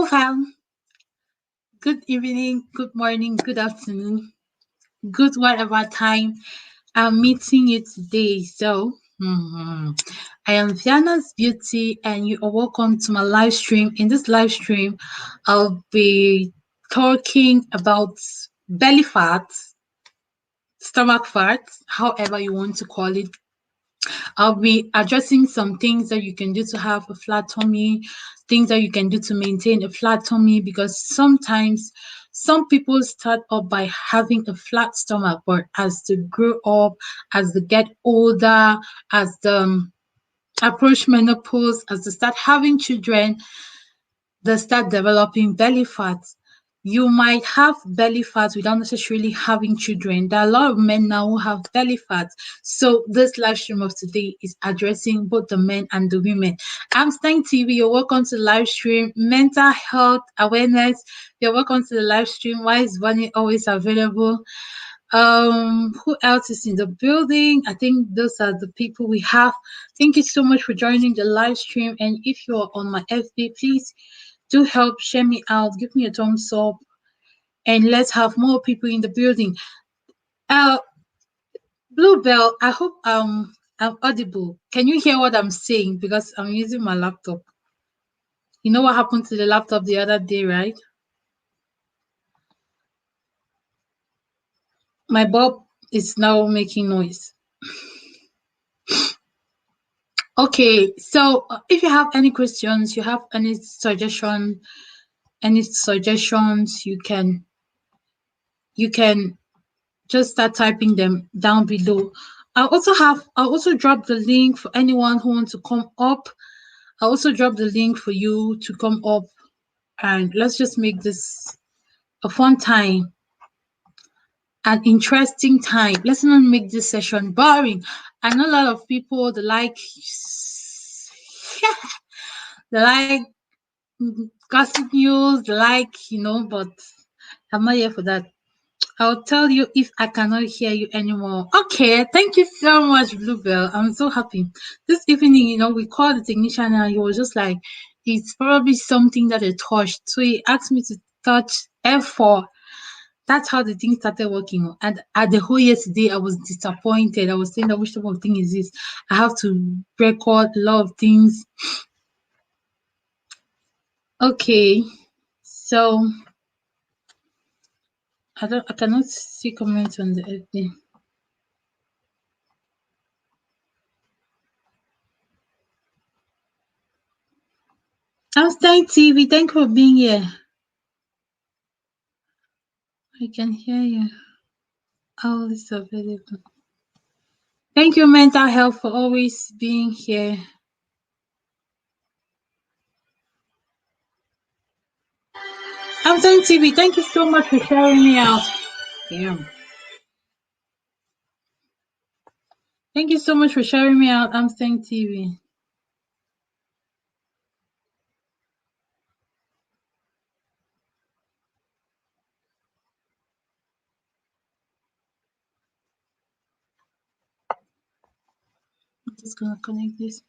Fam. Good evening, good morning, good afternoon, good whatever time I'm meeting you today. I am Viana's Beauty, and you are welcome to my live stream. In this live stream, I'll be talking about belly fat, stomach fat, however you want to call it. I'll be addressing some things that you can do to have a flat tummy, things that you can do to maintain a flat tummy, because sometimes some people start up by having a flat stomach, but as they grow up, as they get older, as they approach menopause, as they start having children, they start developing belly fat. You might have belly fat without necessarily having children. There are a lot of men now who have belly fat. So this live stream of today is addressing both the men and the women. I'm Stein TV. You're welcome to the live stream. Mental health awareness. You're welcome to the live stream. Why is Bunny always available? Who else is in the building? I think those are the people we have. Thank you so much for joining the live stream. And if you're on my FB, please do help share me out, give me a thumbs up, and let's have more people in the building. Bluebell, I hope I'm audible. Can you hear what I'm saying? Because I'm using my laptop. You know what happened to the laptop the other day, right? My bulb is now making noise. Okay, so if you have any questions, you have any suggestions, you can just start typing them down below. I'll also drop the link for anyone who wants to come up. I'll also drop the link for you to come up, and let's just make this a fun time, an interesting time. Let's not make this session boring. I know a lot of people they like they like gossip news, they like, but I'm not here for that. I'll tell you if I cannot hear you anymore. Okay, thank you so much, Bluebell. I'm so happy. This evening, we called the technician and he was just like, it's probably something that I touched. So he asked me to touch F4. That's how the thing started working. And at the whole yesterday, I was disappointed. I was saying that which type of thing is this? I have to record a lot of things. Okay, so I cannot see comments on the FB. Einstein TV, thank you for being here. I can hear you. All is available. Thank you, Mental Health, for always being here. Einstein TV, thank you so much for sharing me out. Damn. Thank you so much for sharing me out, Einstein TV. I'm just gonna connect this.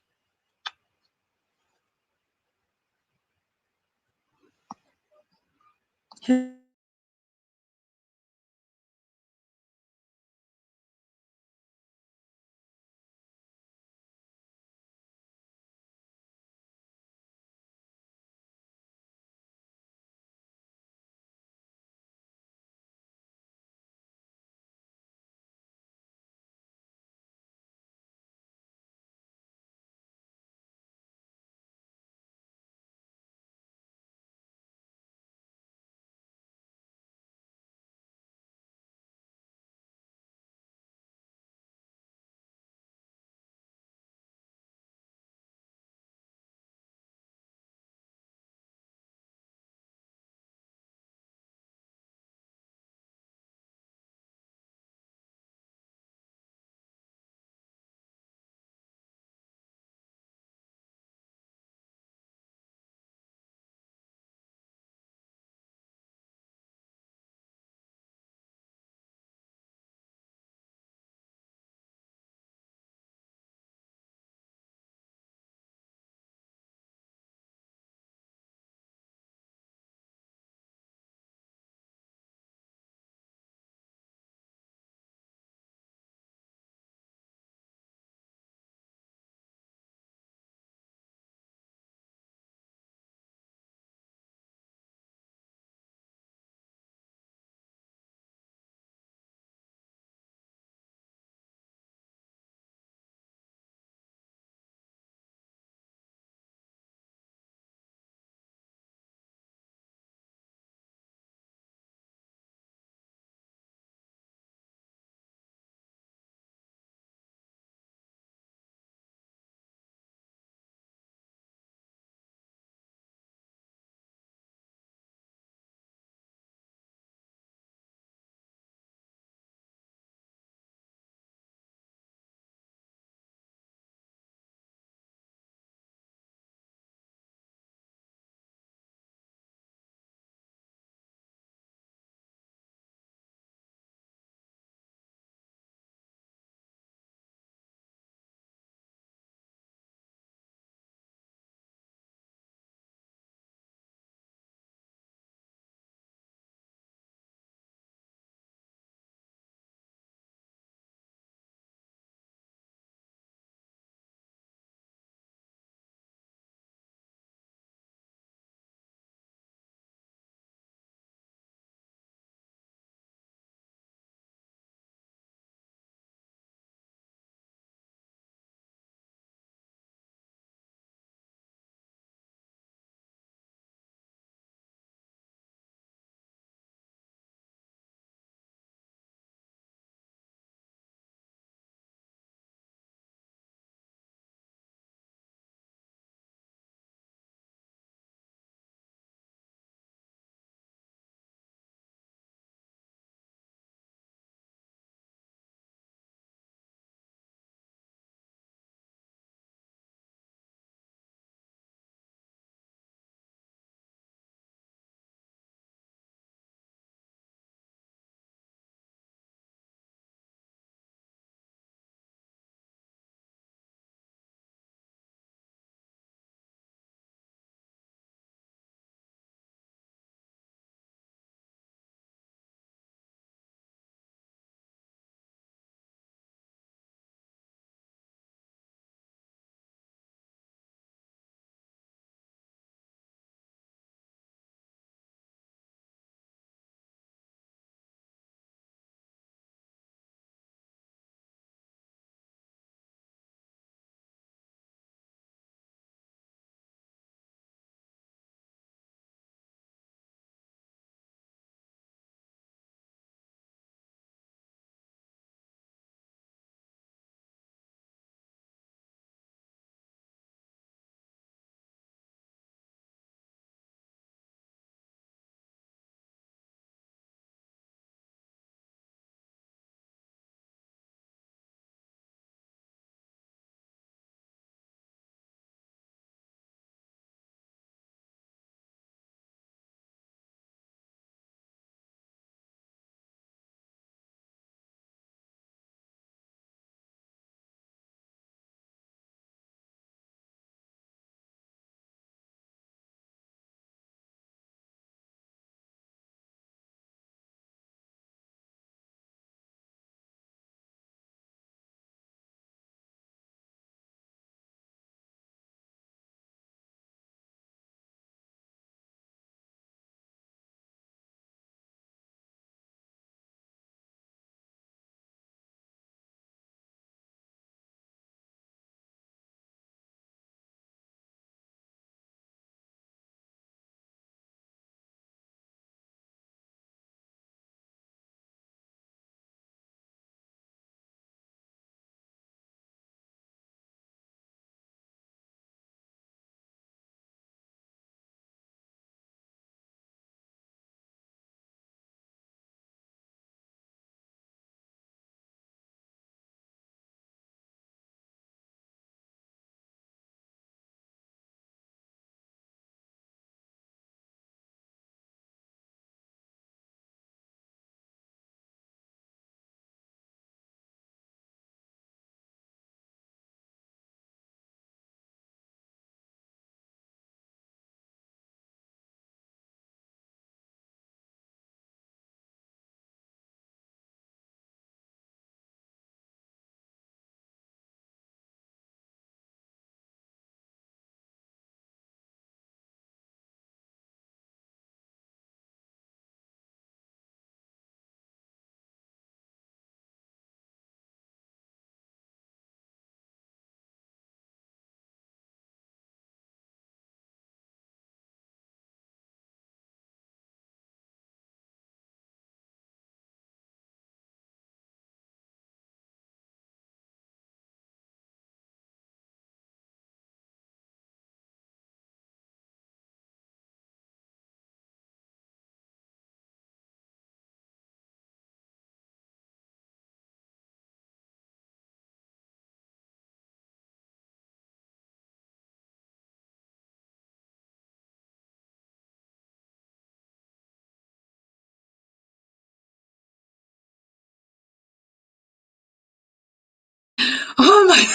Oh my!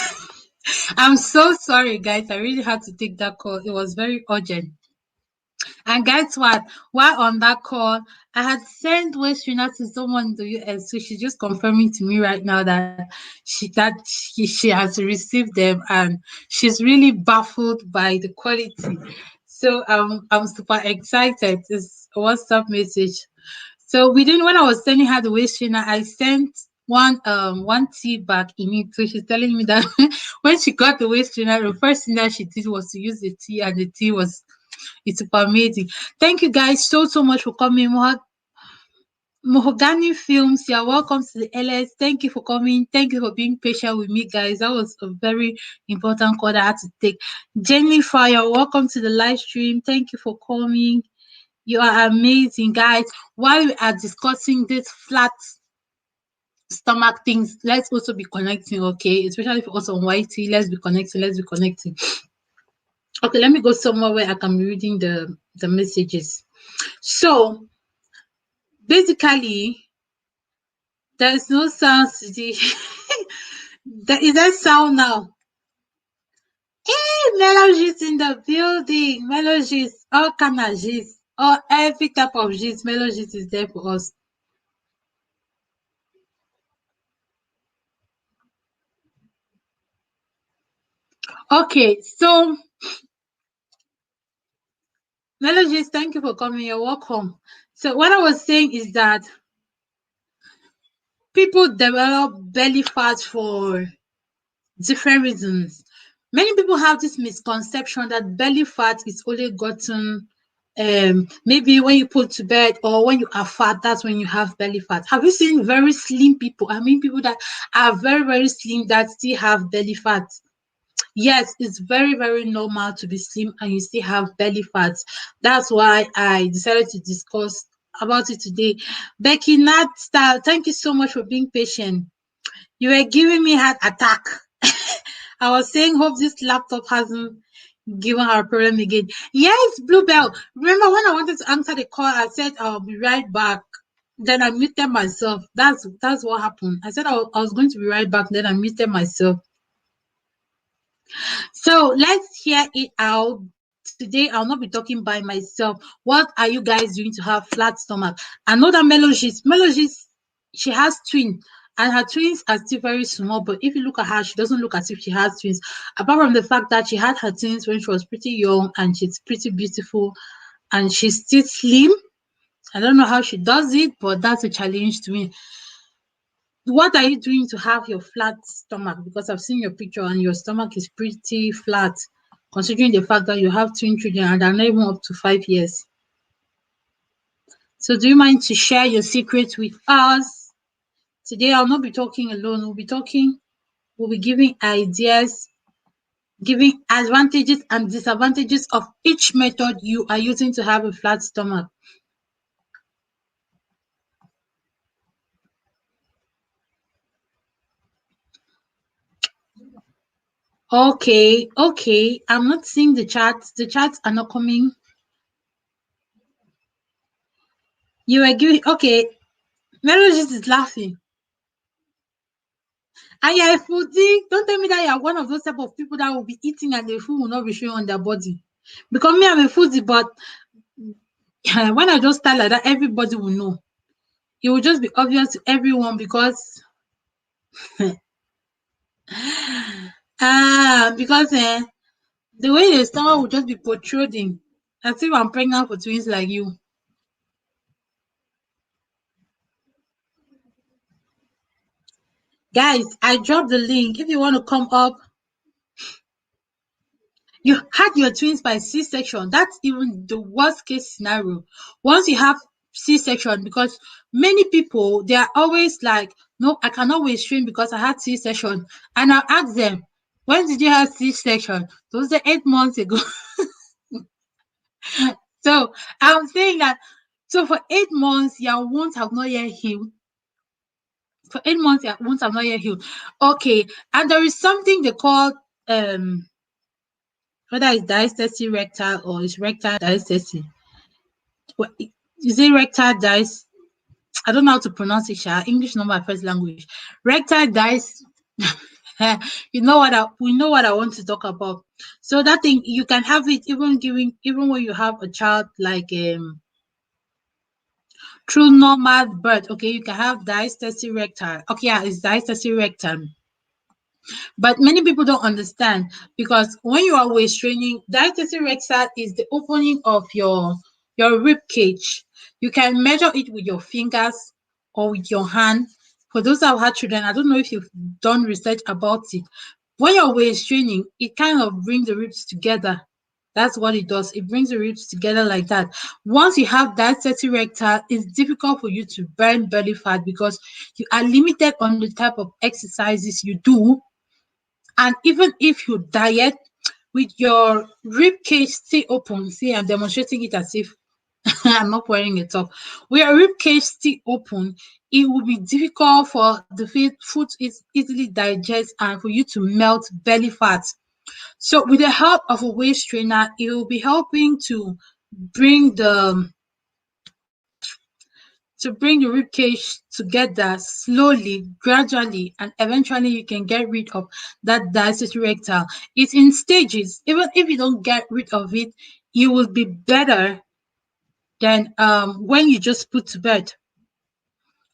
I'm so sorry, guys. I really had to take that call. It was very urgent. And guess what? While on that call, I had sent Westrina to someone in the US, so she's just confirming to me right now that she has received them, and she's really baffled by the quality. So I'm super excited. It's a WhatsApp message. So within when I was sending her the waist trainer, I sent one tea back in it. So she's telling me that when she got the waist trainer, the first thing that she did was to use the tea, and the tea was it's super amazing. Thank you guys so much for coming. Mahogany Films, you're welcome to the LS. Thank you for coming. Thank you for being patient with me, guys. That was a very important call that I had to take. Jennifer, you're welcome to the live stream. Thank you for coming. You are amazing, guys. While we are discussing this flat stomach things, let's also be connecting, okay? Especially for us on YT, let's be connecting. Let's be connecting. Okay, let me go somewhere where I can be reading the messages. So basically, there is no sound today. There is that sound now. Hey, Melodies in the building. Melodies, all kind of gist, all every type of gist. Melodies is there for us. Okay, so Melodies, thank you for coming. You're welcome. So what I was saying is that people develop belly fat for different reasons. Many people have this misconception that belly fat is only gotten maybe when you put to bed or when you are fat, that's when you have belly fat. Have you seen very slim people? I mean, people that are very slim that still have belly fat. Yes, it's very normal to be slim and you still have belly fat. That's why I decided to discuss about it today. Becky Nat Style, thank you so much for being patient. You were giving me heart attack. I was saying, hope this laptop hasn't given her a problem again. Yes, Bluebell. Remember when I wanted to answer the call, I said I'll be right back. Then I muted myself. That's what happened. I said I was going to be right back. Then I muted myself. So let's hear it out. Today I'll not be talking by myself. What are you guys doing to have flat stomach? I know that Melogis, she has twins, and her twins are still very small. But if you look at her, she doesn't look as if she has twins. Apart from the fact that she had her twins when she was pretty young, and she's pretty beautiful, and she's still slim. I don't know how she does it, but that's a challenge to me. What are you doing to have your flat stomach? Because I've seen your picture and your stomach is pretty flat, considering the fact that you have twin children and they're not even up to 5 years. So do you mind to share your secrets with us? Today I'll not be talking alone. We'll be giving ideas, giving advantages and disadvantages of each method you are using to have a flat stomach. Okay. I'm not seeing the chats. The chats are not coming. You were giving okay. Melodies is laughing. And you're a foodie. Don't tell me that you're one of those type of people that will be eating and the food will not be showing on their body. Because me, I'm a foodie, but when I just start like that, everybody will know. It will just be obvious to everyone because because the way the stomach will just be protruding as if I'm pregnant for twins like you. Guys, I dropped the link. If you want to come up, you had your twins by C-section. That's even the worst case scenario. Once you have C-section, because many people they are always like, no, I cannot wait stream because I had C-section. And I ask them, when did you have C-section? Those are 8 months ago. So I'm saying that so for 8 months, your wounds have not yet healed. For 8 months, your wounds have not yet healed. Okay, and there is something they call whether it's diastasis rectal or it's rectal diastasis. Is it rectal dice? I don't know how to pronounce it. English not my first language. Rectal dice. You know what we know what I want to talk about. So that thing you can have it even when you have a child like through normal birth. Okay, you can have diastasis rectal. Okay, yeah, it's diastasis rectal. But many people don't understand because when you are waist training, diastasis rectal is the opening of your rib cage. You can measure it with your fingers or with your hand. For those that have had children, I don't know if you've done research about it. When you're waist training, it kind of brings the ribs together. That's what it does. It brings the ribs together like that. Once you have diastasis rectal, it's difficult for you to burn belly fat because you are limited on the type of exercises you do, and even if you diet with your rib cage still open, see, I'm demonstrating it as if I'm not wearing it up. With your rib cage still open, it will be difficult for the food is easily digest and for you to melt belly fat. So with the help of a waist trainer, it will be helping to bring the rib cage together slowly, gradually, and eventually you can get rid of that diastasis rectal. It's in stages. Even if you don't get rid of it, you will be better than when you just put to bed.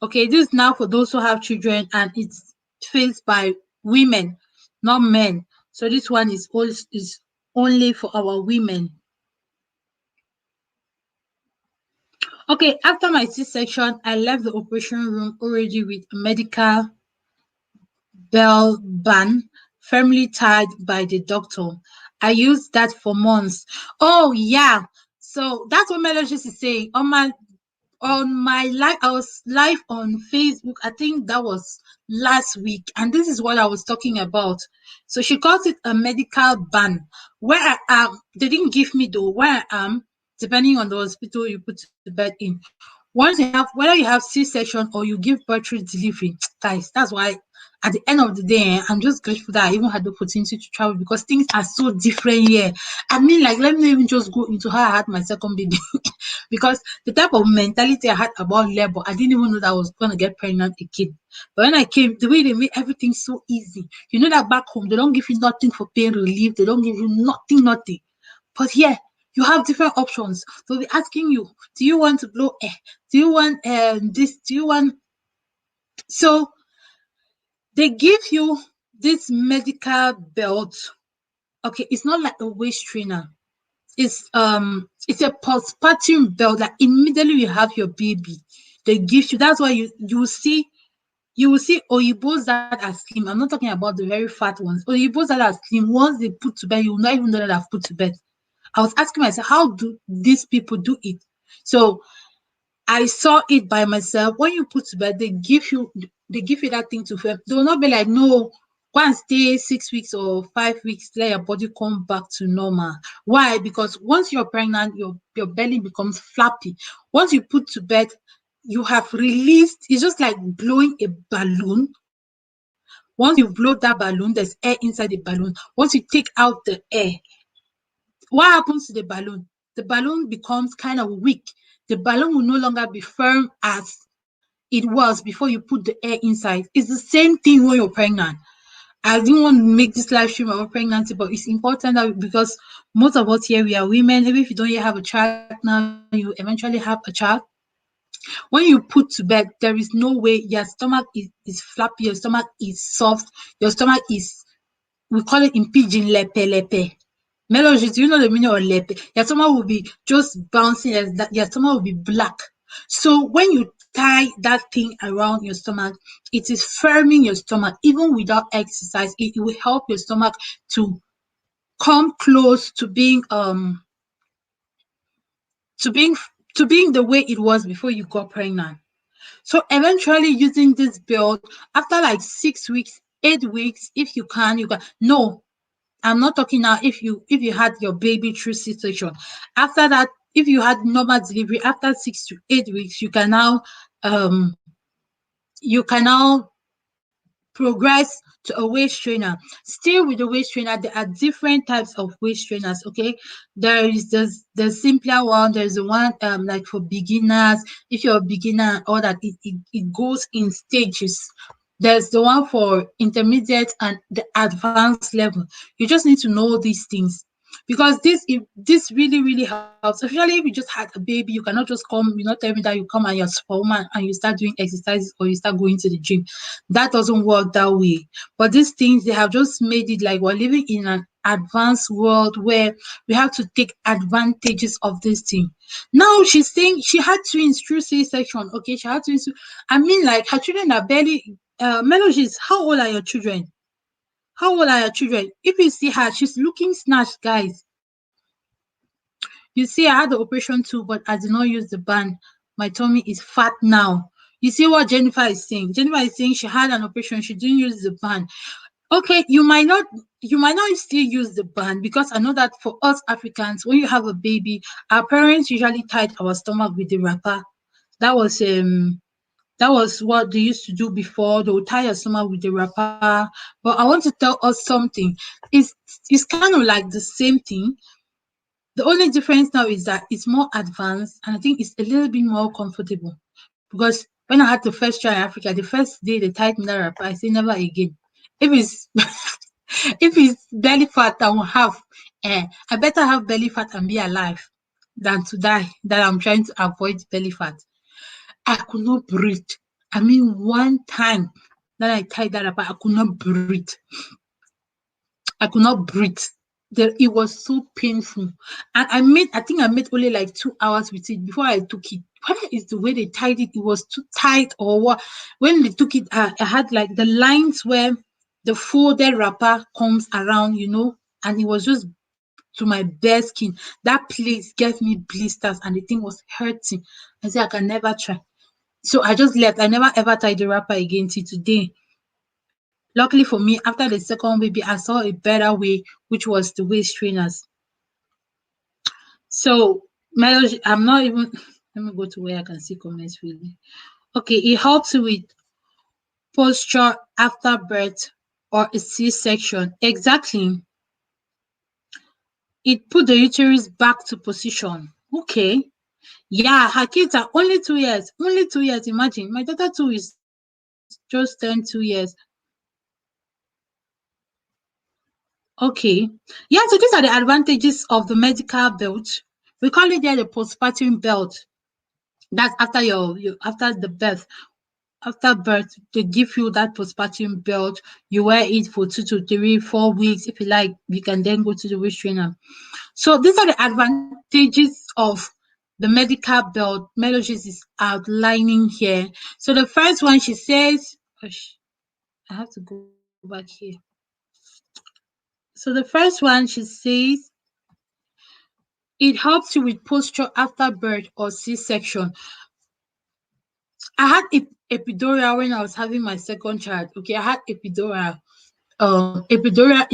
Okay, this is now for those who have children and it's faced by women, not men. So this one is only for our women. Okay, after my C-section, I left the operation room already with medical bell band firmly tied by the doctor. I used that for months. Oh yeah. So that's what Melodist is saying. On my live, I was live on Facebook. I think that was last week, and this is what I was talking about. So she calls it a medical ban. Where I am, they didn't give me though. Where I am, depending on the hospital you put the bed in. Once you have, whether you have C-section or you give birth through delivery, guys, that's why at the end of the day, I'm just grateful that I even had the opportunity to travel because things are so different here. I mean, like, let me even just go into how I had my second baby. Because the type of mentality I had about labor, I didn't even know that I was going to get pregnant again. But when I came, the way they made everything so easy, you know that back home, they don't give you nothing for pain relief, they don't give you nothing, nothing. But here, you have different options. They'll be asking you, do you want to blow air? Do you want this? Do you want. So they give you this medical belt. Okay, it's not like a waist trainer. It's a postpartum belt that immediately you have your baby, they give you. That's why you will see oyibos that are slim. I'm not talking about the very fat ones. Oyibos that are slim, once they put to bed, you will not even know that I've put to bed. I was asking myself, how do these people do it? So I saw it by myself. When you put to bed, they give you that thing to feel. They will not be like, no, go and stay 6 weeks or 5 weeks, let your body come back to normal. Why? Because once you're pregnant, your belly becomes flappy. Once you put to bed, you have released, it's just like blowing a balloon. Once you blow that balloon, there's air inside the balloon. Once you take out the air, what happens to the balloon? The balloon becomes kind of weak. The balloon will no longer be firm as it was before you put the air inside. It's the same thing when you're pregnant. I didn't want to make this live stream about pregnancy, but it's important that because most of us here we are women. Even if you don't yet have a child now, you eventually have a child. When you put to bed, there is no way your stomach is flappy, your stomach is soft, your stomach is, we call it in pidgin lepe lepe. Melody, do you know the meaning of lepe? Your stomach will be just bouncing as that, your stomach will be black. So when you tie that thing around your stomach, it is firming your stomach. Even without exercise, it will help your stomach to come close to being to being the way it was before you got pregnant. So eventually using this belt after like 6 weeks, 8 weeks, if you can. No, I'm not talking now if you had your baby through C-section. After that, if you had normal delivery after 6 to 8 weeks, um you can now progress to a waist trainer. Still with the waist trainer, there are different types of waist trainers. Okay, there is the simpler one. There's the one like for beginners. If you're a beginner, all that it goes in stages. There's the one for intermediate and the advanced level. You just need to know these things, because this really really helps, especially if you just had a baby. You cannot just come, tell me that you come and you're superwoman and you start doing exercises or you start going to the gym. That doesn't work that way. But these things, they have just made it like we're living in an advanced world where we have to take advantages of this thing. Now she's saying she had twins through C-section. Okay, she had twins. I mean, like, her children are barely Melodies. How old are your children? How old are your children? If you see her, she's looking snatched, guys. You see, I had the operation too, but I did not use the band. My tummy is fat now. You see what Jennifer is saying? Jennifer is saying she had an operation, she didn't use the band. Okay, you might not still use the band, because I know that for us Africans, when you have a baby, our parents usually tied our stomach with the wrapper. That was that was what they used to do before. They would tie your stomach with the wrapper. But I want to tell us something. It's kind of like the same thing. The only difference now is that it's more advanced, and I think it's a little bit more comfortable. Because when I had the first try in Africa, the first day they tied me that wrapper, I say never again. If it's if it's belly fat, I will have. I better have belly fat and be alive than to die. That I'm trying to avoid belly fat. I could not breathe. I mean, one time that I tied that up, I could not breathe. I could not breathe. It was so painful. And I think I made only like 2 hours with it before I took it. Whether it's the way they tied it, it was too tight or what. When they took it, I had like the lines where the folded wrapper comes around, and it was just to my bare skin. That place gave me blisters and the thing was hurting. I said, I can never try. So I just left. I never ever tied the wrapper again till today. Luckily for me, after the second baby, I saw a better way, which was the waist trainers. So, Melody, I'm not even. Let me go to where I can see comments really. Okay, it helps with posture after birth or a C-section. Exactly. It put the uterus back to position. Okay. Yeah, her kids are only 2 years. Only 2 years. Imagine. My daughter too is just turned 2 years. Okay. Yeah, so these are the advantages of the medical belt. We call it there the postpartum belt. That's after after the birth. After birth, they give you that postpartum belt. You wear it for 2 to 3, 4 weeks. If you like, you can then go to the waist trainer. So these are the advantages of the medical belt. Melodies is outlining here. So the first one, she says, I have to go back here. So the first one, she says, it helps you with posture after birth or C-section. I had epidural when I was having my second child. Okay, I had epidural. Epidural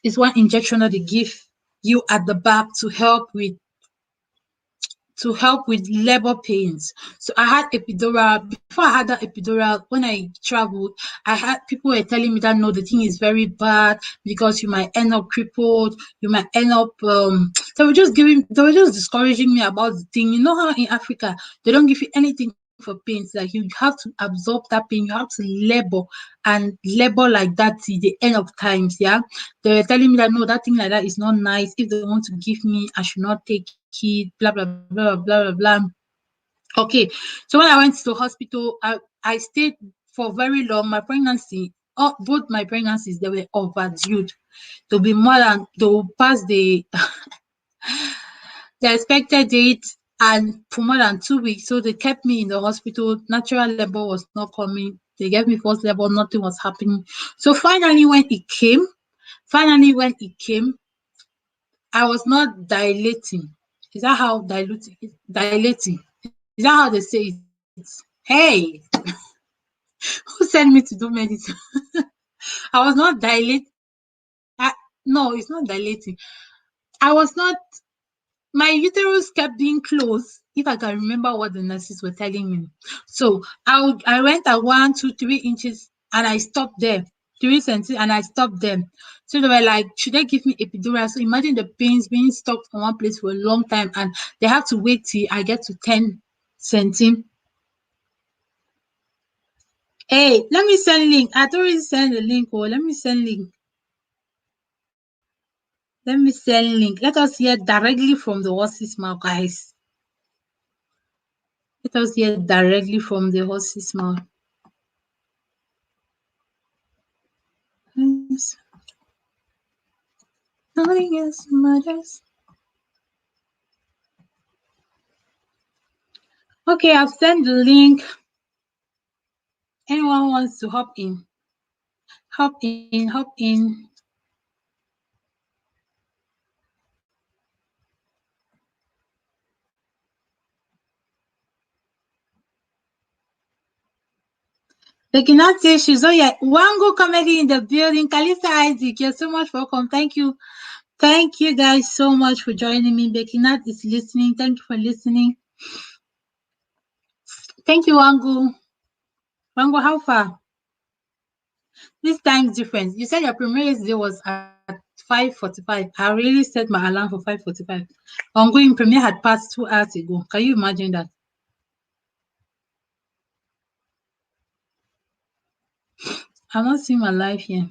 is one injection that they give you at the back to help with labor pains. So I had epidural. Before I had that epidural, when I traveled, I had people were telling me that no, the thing is very bad because you might end up crippled, you might end up they were just discouraging me about the thing. You know how in Africa they don't give you anything for pains, like you have to absorb that pain, you have to labor like that till the end of times. Yeah. They were telling me that no, that thing like that is not nice. If they want to give me, I should not take it, blah blah blah blah blah blah blah. Okay, so when I went to the hospital, I stayed for very long. My pregnancy, both my pregnancies, they were overdue. They'll pass the expected date and for more than 2 weeks. So they kept me in the hospital. Natural labor was not coming. They gave me forced labor, nothing was happening. So finally when it came, I was not dilating. Is that how dilating? Is that how they say it? Hey, who sent me to do medicine? I was not dilating. No, it's not dilating. I was not. My uterus kept being closed. If I can remember what the nurses were telling me. So I went at 1, 2, 3 inches and I stopped there. 3 centimeters and I stopped there. So they were like, should they give me epidural? So imagine the pains being stuck in one place for a long time and they have to wait till I get to 10 centimeters. Hey, let me send link. I already send the link. Oh, let me send link. Let me send link. Let us hear directly from the horse's mouth, guys. Let us hear directly from the horse's mouth. Nothing else matters. Okay, I've sent the link. Anyone wants to hop in? Hop in, hop in. Beginat says she's on your Wango comedy in the building. Kalista Isaac, you're so much welcome. Thank you. Thank you guys so much for joining me. Beginat is listening. Thank you for listening. Thank you, Wango. Wango, how far? This time difference. You said your premiere day was at 5:45. I really set my alarm for 5:45. Ongoing premiere had passed 2 hours ago. Can you imagine that? I'm not seeing my life here.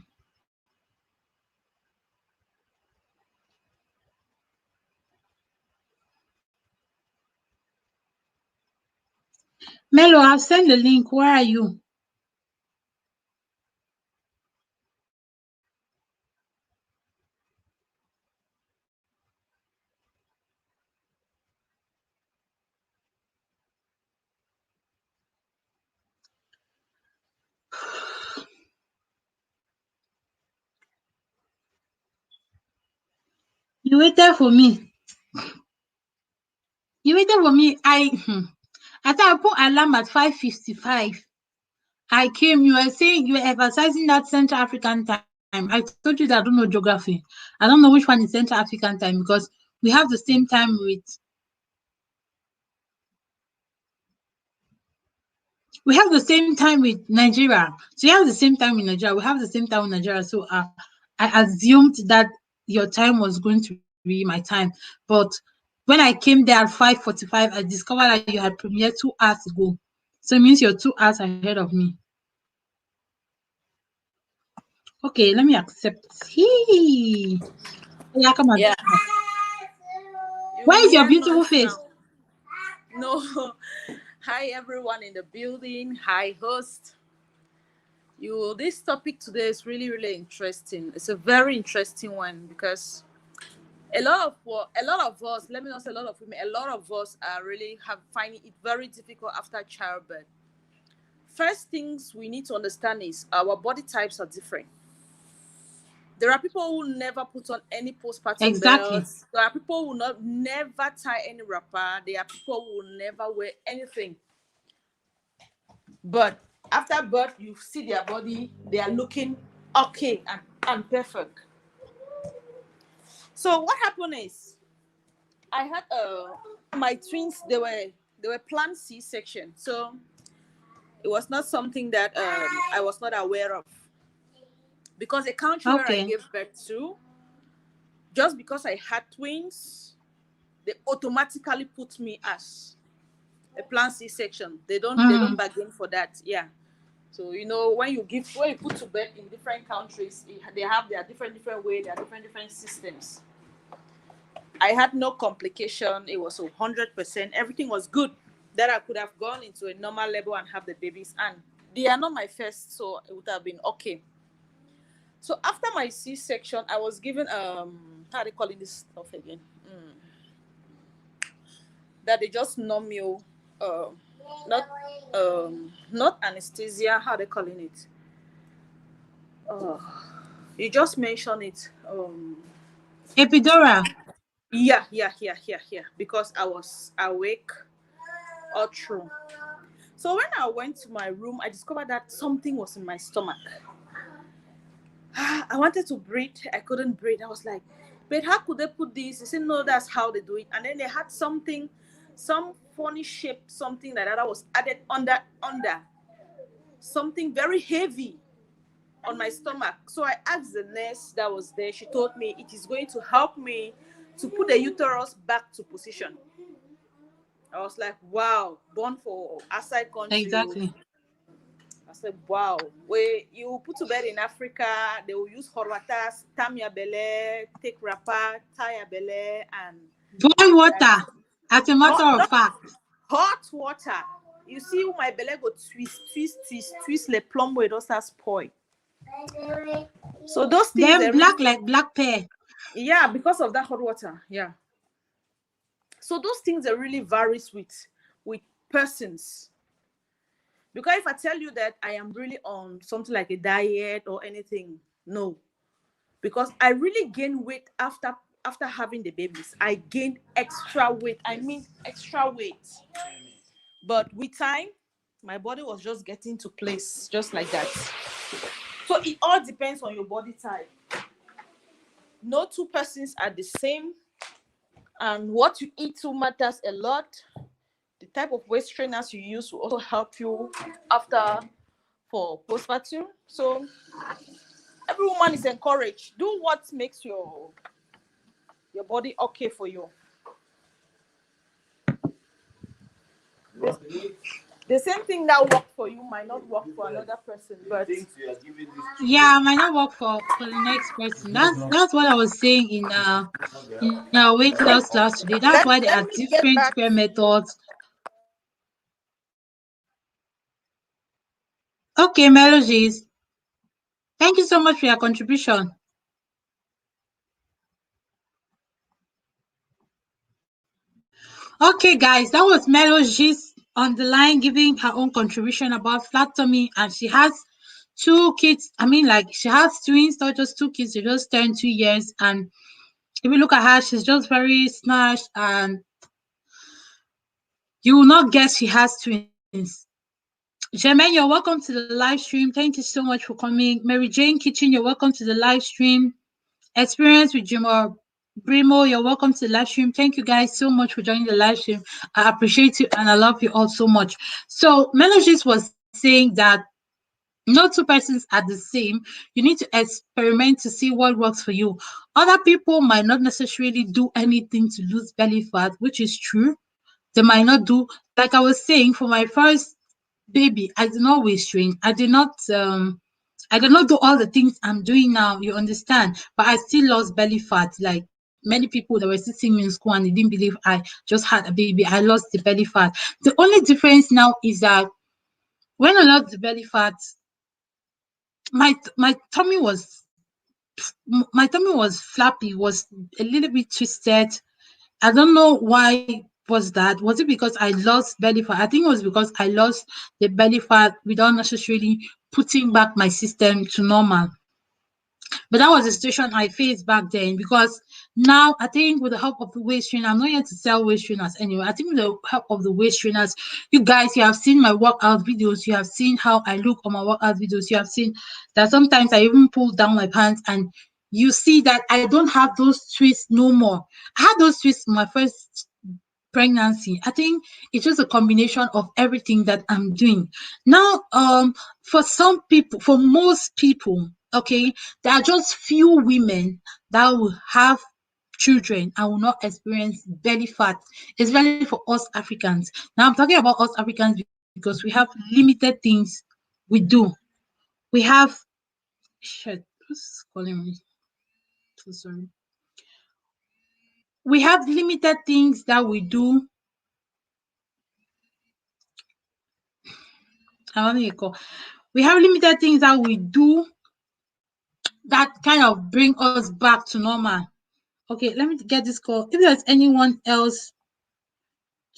Melo, I've sent the link. Where are you? You waited for me. You waited for me. I thought I put alarm at 5:55. I came. You were saying you were emphasizing that Central African time. I told you that I don't know geography. I don't know which one is Central African time because we have the same time with Nigeria. So you have the same time with Nigeria. We have the same time with Nigeria. So I assumed that your time was going to be my time. But when I came there at 5:45, I discovered that you had premiered 2 hours ago. So it means you're 2 hours ahead of me. Okay, let me accept. Hey. Yeah, come on. Yeah. Where is your beautiful face? No. Hi, everyone in the building. Hi, host. This topic today is really, really interesting. It's a very interesting one because a lot of us, let me not say a lot of women, a lot of us are really finding it very difficult after childbirth. First things we need to understand is our body types are different. There are people who never put on any postpartum Exactly. belts. There are people who never tie any wrapper. There are people who will never wear anything. But after birth, you see their body, they are looking okay and perfect. So what happened is, I had my twins. They were planned C-section, so it was not something that I was not aware of, because the country where I Okay. gave birth to, just because I had twins, they automatically put me as a planned C-section. They don't bargain for that. Yeah. So when you put to bed in different countries, they have their different way, their different systems. I had no complication. It was 100%. Everything was good. That I could have gone into a normal level and have the babies, and they are not my first, so it would have been okay. So after my C-section, I was given how are they calling this stuff again? That they just numb you, not not anesthesia. How are they calling it? You just mentioned it. Epidural. Yeah. Because I was awake all through. So when I went to my room, I discovered that something was in my stomach. I wanted to breathe. I couldn't breathe. I was like, but how could they put this? They said, no, that's how they do it. And then they had something, some funny shape, something like that was added under, something very heavy on my stomach. So I asked the nurse that was there. She told me it is going to help me to put the uterus back to position. I was like, wow, born for outside country. Exactly. I said, wow. Where you put to bed in Africa, they will use hot water, tam your belly, take wrapper, tie your belly, and Boil that water. As a matter hot, of not fact. hot water. You see my belly go twist, the plum way those are spoil. So those things Then they really, black like black pear. yeah, because of that hot water, yeah. So those things are really varies with persons. Because if I tell you that I am really on something like a diet or anything, no. Because I really gain weight after having the babies. I gained extra weight. I mean extra weight. But with time, my body was just getting to place just like that. So it all depends on your body type. No two persons are the same, and what you eat too matters a lot. The type of waist trainers you use will also help you after for postpartum. So every woman is encouraged. Do what makes your body okay for you. The same thing that worked for you might not work for another person, but Yeah, might not work for the next person. That's what I was saying in our weight loss class today. That's why there are let me different get care back. methods. Okay, Melodies. Thank you so much for your contribution. Okay, guys, that was Melodies on the line giving her own contribution about flat tummy, and she has two kids. I mean, like she has twins, not just two kids. She just turned 2 years, and if you look at her, she's just very snatched, and you will not guess she has twins. Jermaine, you're welcome to the live stream. Thank you so much for coming. Mary Jane Kitchen, you're welcome to the live stream. Experience with Jimo Brimo, you're welcome to the live stream. Thank you guys so much for joining the live stream. I appreciate you and I love you all so much. So, Melogist was saying that no two persons are the same. You need to experiment to see what works for you. Other people might not necessarily do anything to lose belly fat, which is true. They might not do, like I was saying, for my first baby, I did not waist train. I did not do all the things I'm doing now, you understand? But I still lost belly fat. Like many people that were sitting in school and they didn't believe I just had a baby, I lost the belly fat. The only difference now is that when I lost the belly fat, my tummy was my tummy was flappy, was a little bit twisted. I don't know why was that. Was it because I lost belly fat? I think it was because I lost the belly fat without necessarily putting back my system to normal. But that was the situation I faced back then because now I think with the help of the waist trainer, I'm not here to sell waist trainers anyway. I think with the help of the waist trainers, you guys, you have seen my workout videos, you have seen how I look on my workout videos, you have seen that sometimes I even pull down my pants and you see that I don't have those twists no more. I had those twists in my first pregnancy. I think it's just a combination of everything that I'm doing. Now, for some people, for most people, okay, there are just few women that will have children and will not experience belly fat, especially for us Africans. Now, I'm talking about us Africans because we have limited things we do. We have shit. Who's calling me? So sorry. We have limited things that we do. I want to call. We have limited things that we do that kind of bring us back to normal. Okay, let me get this call. If there's anyone else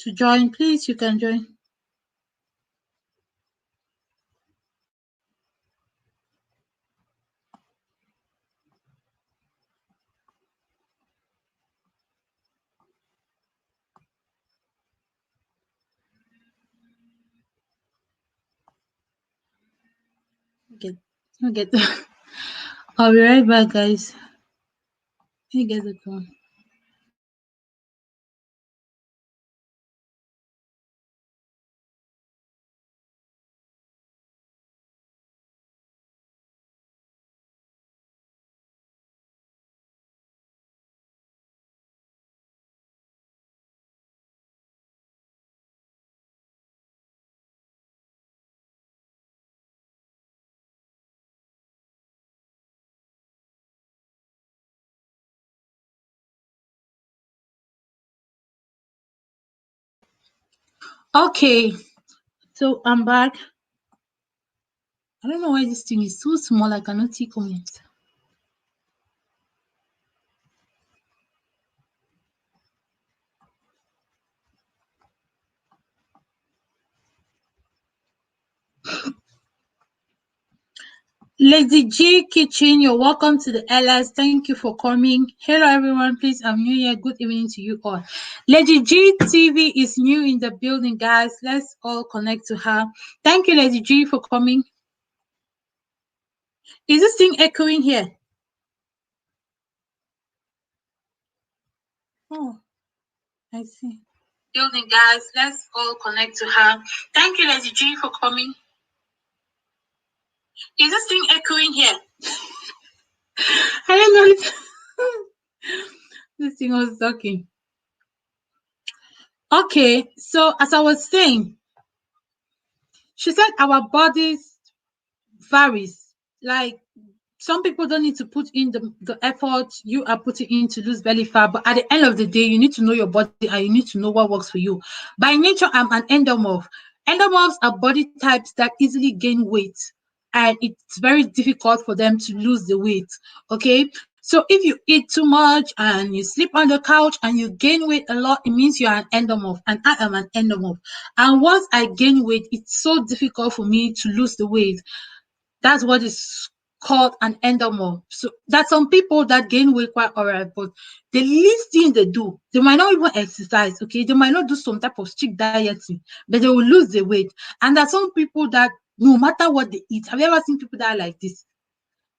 to join, please you can join. Get get I'll be right back, guys. Let me get the call. Okay, so I'm back. I don't know why this thing is so small. I cannot see comments. Lady G Kitchen, you're welcome to the LS. Thank you for coming. Hello, everyone. Please, I'm new here. Good evening to you all. Lady G TV is new in the building, guys. Let's all connect to her. Thank you, Lady G, for coming. Is this thing echoing here? Oh, I see. Building, guys. Let's all connect to her. Thank you, Lady G, for coming. Is this thing echoing here? I don't know. This thing was talking. Okay, so as I was saying, she said our bodies varies. Like some people don't need to put in the effort you are putting in to lose belly fat, but at the end of the day, you need to know your body and you need to know what works for you. By nature, I'm an endomorph. Endomorphs are body types that easily gain weight, and it's very difficult for them to lose the weight. Okay, so if you eat too much and you sleep on the couch and you gain weight a lot, it means you're an endomorph, and I am an endomorph. And once I gain weight, it's so difficult for me to lose the weight. That's what is called an endomorph. So that's some people that gain weight quite alright, but the least thing they do, they might not even exercise, okay? They might not do some type of strict dieting, but they will lose the weight. And there's some people that no matter what they eat, have you ever seen people that are like this?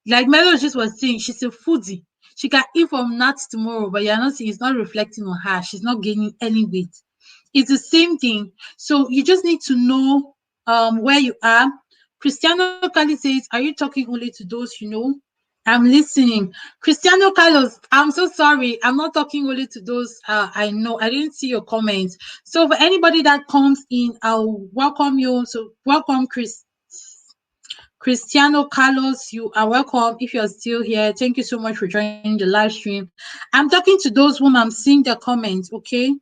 Like Melo just was saying, she's a foodie. She can eat from nuts tomorrow, but you're not seeing it's not reflecting on her. She's not gaining any weight. It's the same thing. So you just need to know where you are. Cristiano Cali says, are you talking only to those you know? I'm listening. Cristiano Carlos, I'm so sorry. I'm not talking only to those I know. I didn't see your comments. So for anybody that comes in, I'll welcome you. So welcome, Cristiano Carlos. You are welcome if you're still here. Thank you so much for joining the live stream. I'm talking to those whom I'm seeing their comments, okay?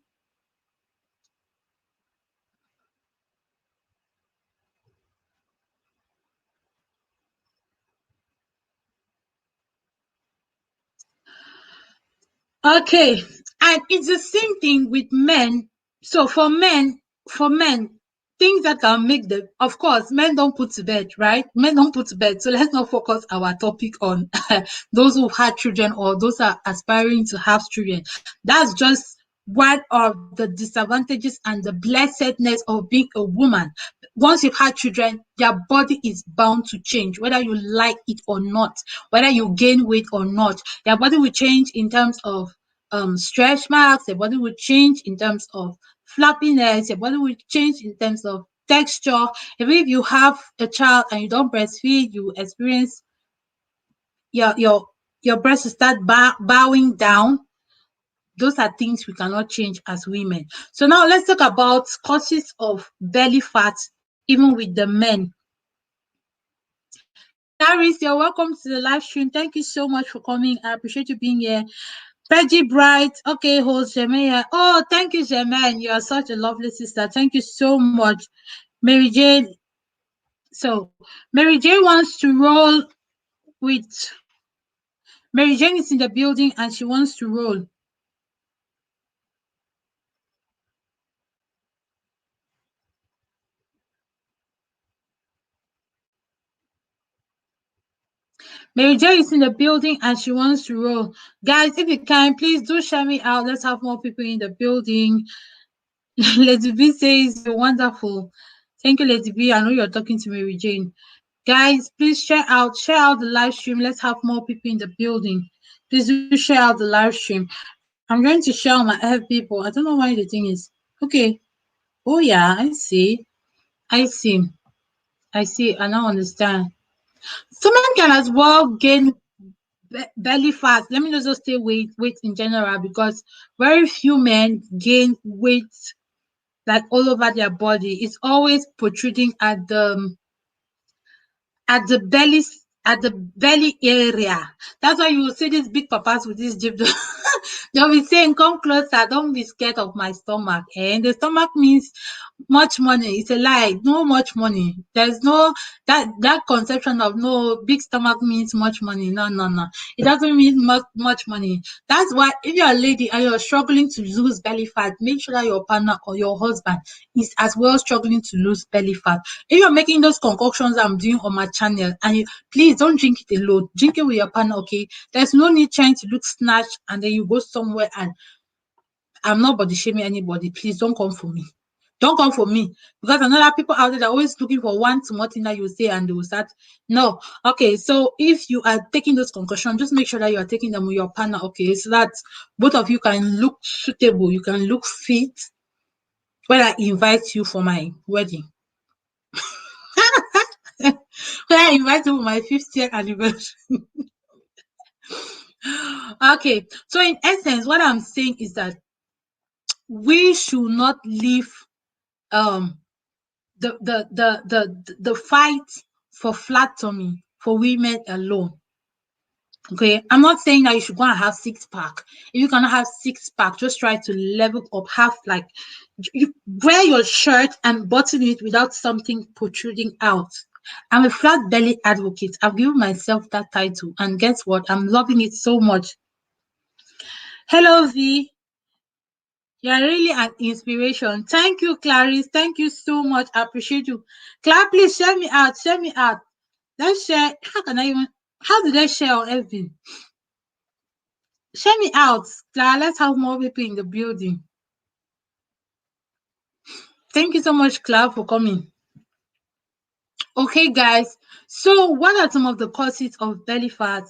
Okay, and it's the same thing with men. So for men, things that can make them, of course, men don't put to bed, right? Men don't put to bed. So let's not focus our topic on those who had children or those are aspiring to have children. That's just one of the disadvantages and the blessedness of being a woman. Once you've had children, your body is bound to change, whether you like it or not, whether you gain weight or not. Your body will change in terms of stretch marks, your body will change in terms of flappiness, your body will change in terms of texture. Even if you have a child and you don't breastfeed, you experience your your your breast will start bowing down. Those are things we cannot change as women. So now let's talk about causes of belly fat, even with the men. Darius, you're welcome to the live stream. Thank you so much for coming. I appreciate you being here. Reggie Bright, okay, host Jermaine. Oh, thank you, Jermaine. You are such a lovely sister. Thank you so much. Mary Jane. So, Mary Jane wants to roll with. Mary Jane is in the building and she wants to roll. Mary Jane is in the building and she wants to roll. Guys, if you can, please do share me out. Let's have more people in the building. Lady B says, you're wonderful. Thank you, Lady B. I know you're talking to Mary Jane. Guys, please share out the live stream. Let's have more people in the building. Please do share out the live stream. I'm going to share on my FB, but I don't know why the thing is. Okay. Oh yeah, I see. I see. I see. I now understand. So men can as well gain belly fat. Let me just say weight in general because very few men gain weight like all over their body. It's always protruding at the belly area. That's why you will see these big papas with this jeep. They'll be saying, come closer, don't be scared of my stomach. And the stomach means much money. It's a lie. No much money. There's no that conception of no big stomach means much money. No, no, no. It doesn't mean much money. That's why if you're a lady and you're struggling to lose belly fat, make sure that your partner or your husband is as well struggling to lose belly fat. If you're making those concoctions I'm doing on my channel, and please don't drink it alone. Drink it with your partner, okay? There's no need trying to look snatched and then you go somewhere and I'm not body shaming anybody. Please don't come for me. Don't come for me. Because I know that people out there are always looking for one small thing that you say and they will start. No. Okay, so if you are taking those concussions, just make sure that you are taking them with your partner, okay? So that both of you can look suitable, you can look fit when I invite you for my wedding. When I invite you for my 50th anniversary. Okay, so in essence, what I'm saying is that we should not leave um the fight for flat tummy for women alone. Okay, I'm not saying that you should go and have six pack. If you cannot have six pack, just try to level up, have like you wear your shirt and button it without something protruding out. I'm a flat belly advocate. I've given myself that title, and guess what? I'm loving it so much. Hello, V. You're really an inspiration. Thank you, Clarice. Thank you so much. I appreciate you. Clara, please share me out. Share me out. Let's share. How did I share on FB? Share me out. Clara, let's have more people in the building. Thank you so much, Clara, for coming. Okay, guys. So, what are some of the causes of belly fat,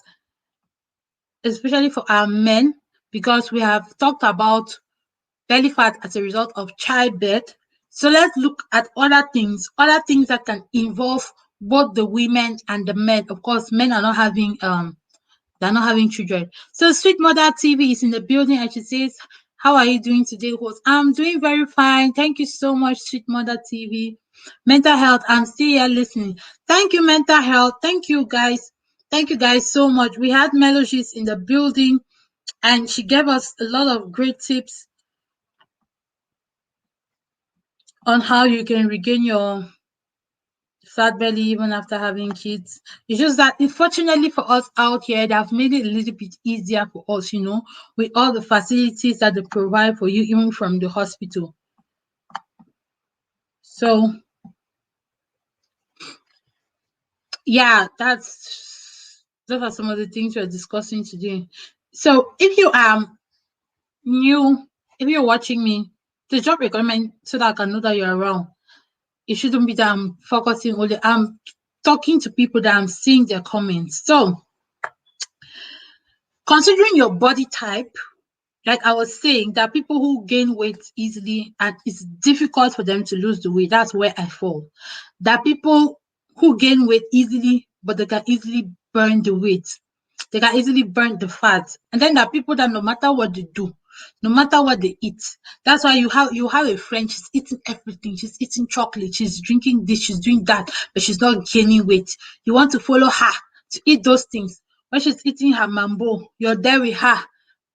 especially for our men? Because we have talked about belly fat as a result of childbirth. So let's look at other things that can involve both the women and the men. Of course, men are not having they're not having children. So Sweet Mother TV is in the building and she says, how are you doing today, host? I'm doing very fine. Thank you so much, Sweet Mother TV. Mental health, I'm still here listening. Thank you, mental health. Thank you guys. Thank you guys so much. We had Melodies in the building and she gave us a lot of great tips on how you can regain your fat belly even after having kids. It's just that unfortunately for us out here, they have made it a little bit easier for us, with all the facilities that they provide for you, even from the hospital. So yeah, those are some of the things we're discussing today. So if you are new, if you're watching me, please drop a comment so that I can know that you're around. It shouldn't be that I'm focusing only. I'm talking to people that I'm seeing their comments. So, considering your body type, like I was saying, there are people who gain weight easily and it's difficult for them to lose the weight. That's where I fall. There are people who gain weight easily, but they can easily burn the weight. They can easily burn the fat. And then there are people that no matter what they do, no matter what they eat, that's why you have a friend, she's eating everything. She's eating chocolate, she's drinking this, she's doing that, but she's not gaining weight. You want to follow her to eat those things. When she's eating her mambo, you're there with her,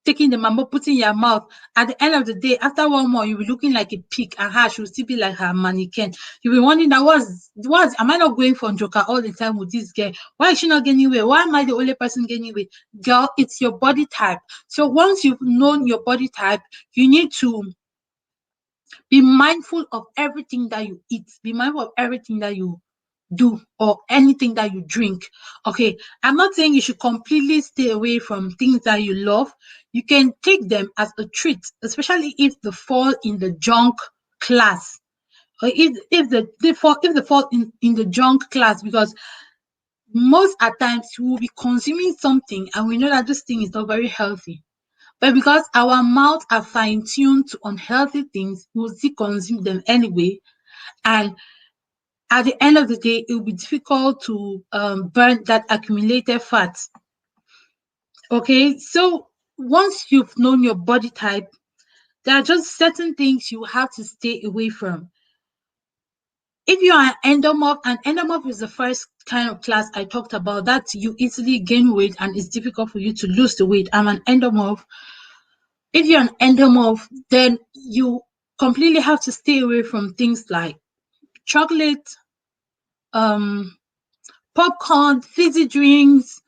taking the mambo, putting in your mouth. At the end of the day, after 1 month, you'll be looking like a pig, and her, she'll still be like her mannequin. You'll be wondering that am I not going for Joker all the time with this girl? Why is she not gaining weight? Why am I the only person gaining weight? Girl, it's your body type. So once you've known your body type, you need to be mindful of everything that you eat. Be mindful of everything that you do or anything that you drink. Okay, I'm not saying you should completely stay away from things that you love. You can take them as a treat, especially if they fall in the junk class, or if they fall in the junk class, because most at times we will be consuming something and we know that this thing is not very healthy, but because our mouths are fine-tuned to unhealthy things, we will still consume them anyway. And at the end of the day, it will be difficult to burn that accumulated fat. Okay, so once you've known your body type, there are just certain things you have to stay away from. If you are an endomorph, and endomorph is the first kind of class I talked about, that you easily gain weight and it's difficult for you to lose the weight. I'm an endomorph. If you're an endomorph, then you completely have to stay away from things like chocolate, um, popcorn, fizzy drinks,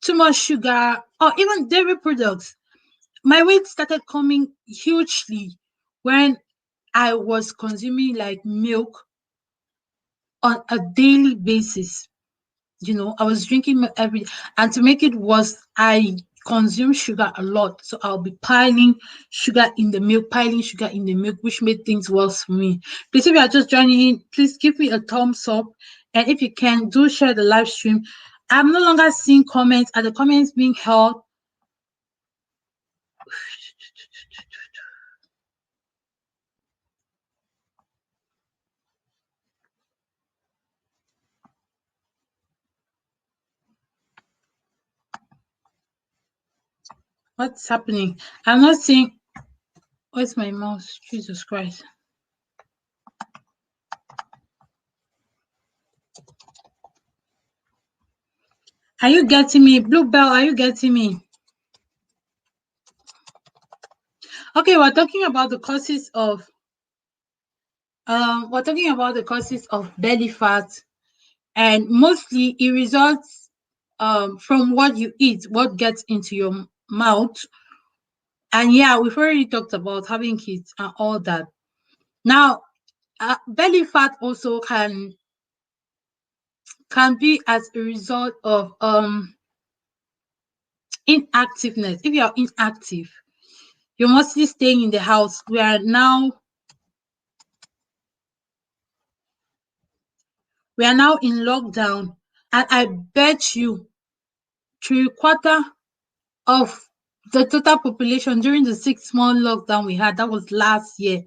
too much sugar, or even dairy products. My weight started coming hugely when I was consuming like milk on a daily basis. You know, I was drinking milk every day. And to make it worse, I consume sugar a lot. So I'll be piling sugar in the milk, piling sugar in the milk, which made things worse for me. Please, if you are just joining in, please give me a thumbs up. And if you can, do share the live stream. I'm no longer seeing comments. Are the comments being held? What's happening? I'm not seeing. Where's my mouse? Jesus Christ. Are you getting me? Bluebell, are you getting me? Okay, we're talking about the causes of belly fat, and mostly it results from what you eat, what gets into your mouth. And yeah, we've already talked about having kids and all that. Now, belly fat also can be as a result of inactiveness. If you are inactive, you're mostly staying in the house. We are now in lockdown, and I bet you three-quarter of the total population during the 6 month lockdown we had, that was last year,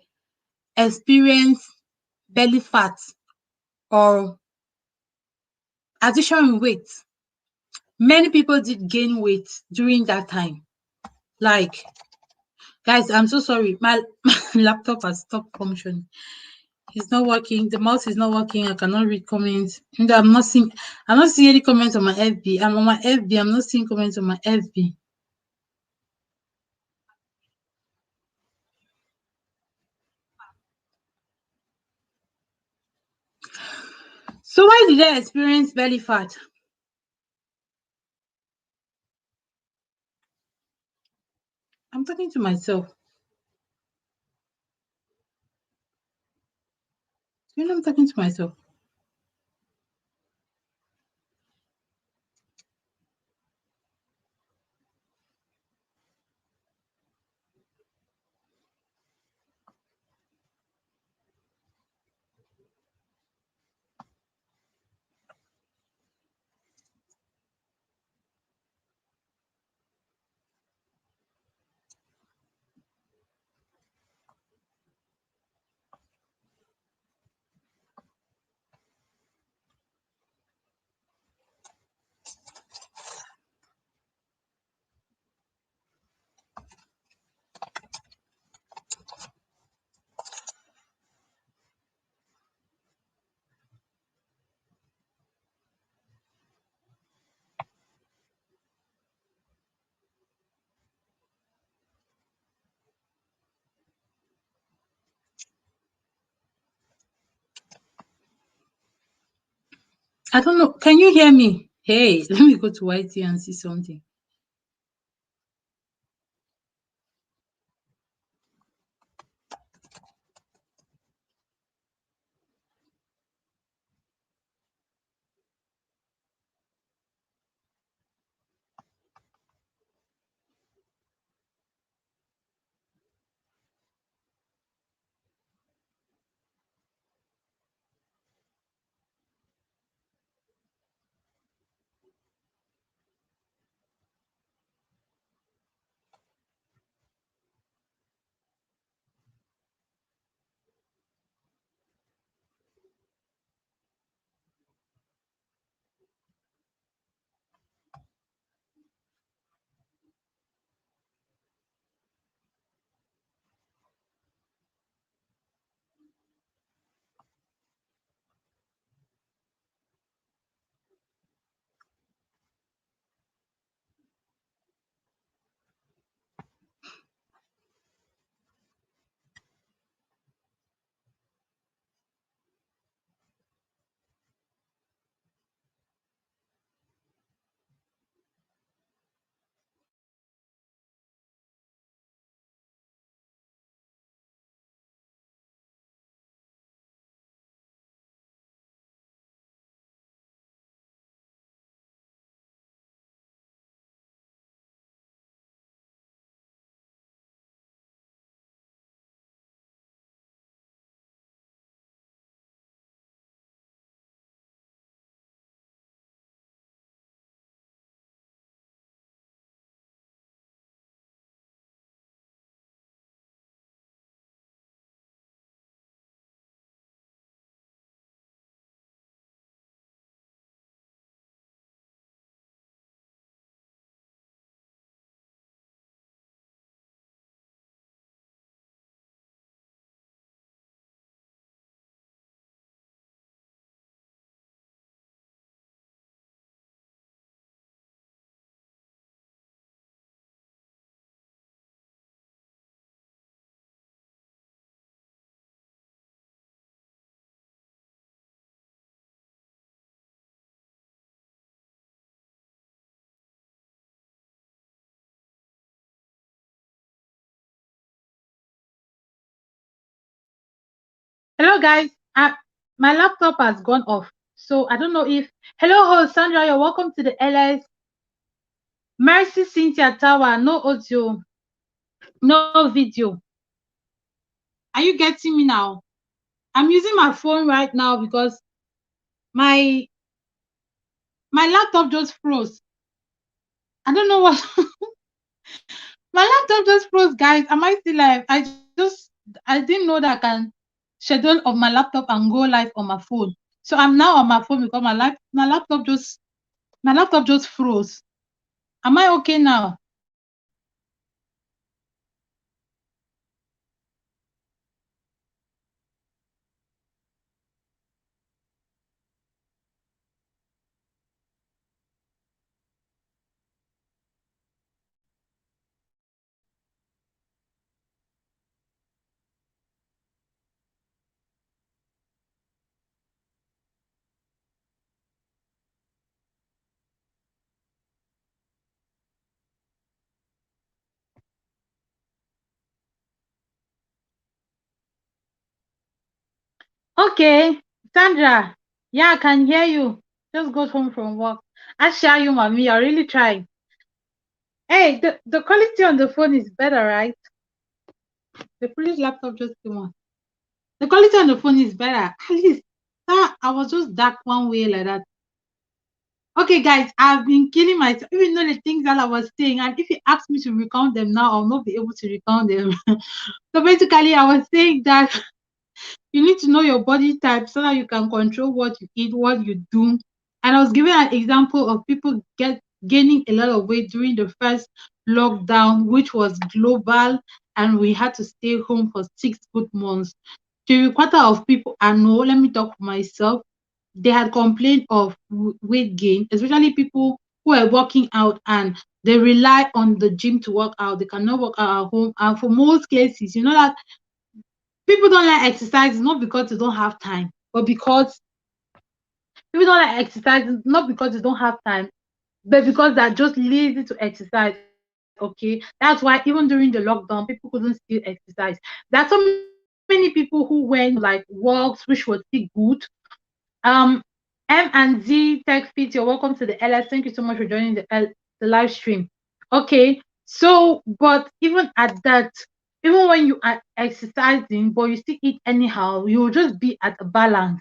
experienced belly fat or addition in weight. Many people did gain weight during that time. Like, guys, I'm so sorry. My laptop has stopped functioning. It's not working. The mouse is not working. I cannot read comments. And I'm not seeing any comments on my FB. I'm on my FB. I'm not seeing comments on my FB. So why did I experience belly fat? I'm talking to myself. I'm talking to myself. I don't know. Can you hear me? Hey, let me go to YT and see something. Hello, guys. My laptop has gone off, so I don't know if. Hello, host Sandra. You're welcome to the LS. Mercy Cynthia Tower. No audio, no video. Are you getting me now? I'm using my phone right now because my my laptop just froze. I don't know what. My laptop just froze, guys. Am I still live? I didn't know that I can schedule of my laptop and go live on my phone. So I'm now on my phone because my laptop just froze. Am I okay now? Okay, Sandra. Yeah, I can hear you. Just got home from work. I share you, mommy. I really try. Hey, the quality on the phone is better, right? The previous laptop just came on. The quality on the phone is better. At least I was just dark one way like that. Okay, guys, I've been killing myself, even though the things that I was saying, and if you ask me to recount them now, I'll not be able to recount them. So basically, I was saying that you need to know your body type so that you can control what you eat, what you do. And I was giving an example of people gaining a lot of weight during the first lockdown, which was global, and we had to stay home for 6 good months. The quarter of people I know, let me talk for myself, they had complained of weight gain, especially people who are working out and they rely on the gym to work out. They cannot work out at home. And for most cases, you know that people don't like exercise not because they don't have time, but because people don't like exercise not because they don't have time, but because they're just lazy to exercise. Okay, that's why even during the lockdown, people couldn't still exercise. There are so many people who went for like walks, which was still good. Um, M and Z Tech Fit, you're welcome to the LS. Thank you so much for joining the live stream. Okay, so but even at that, even when you are exercising, but you still eat anyhow, you will just be at a balance.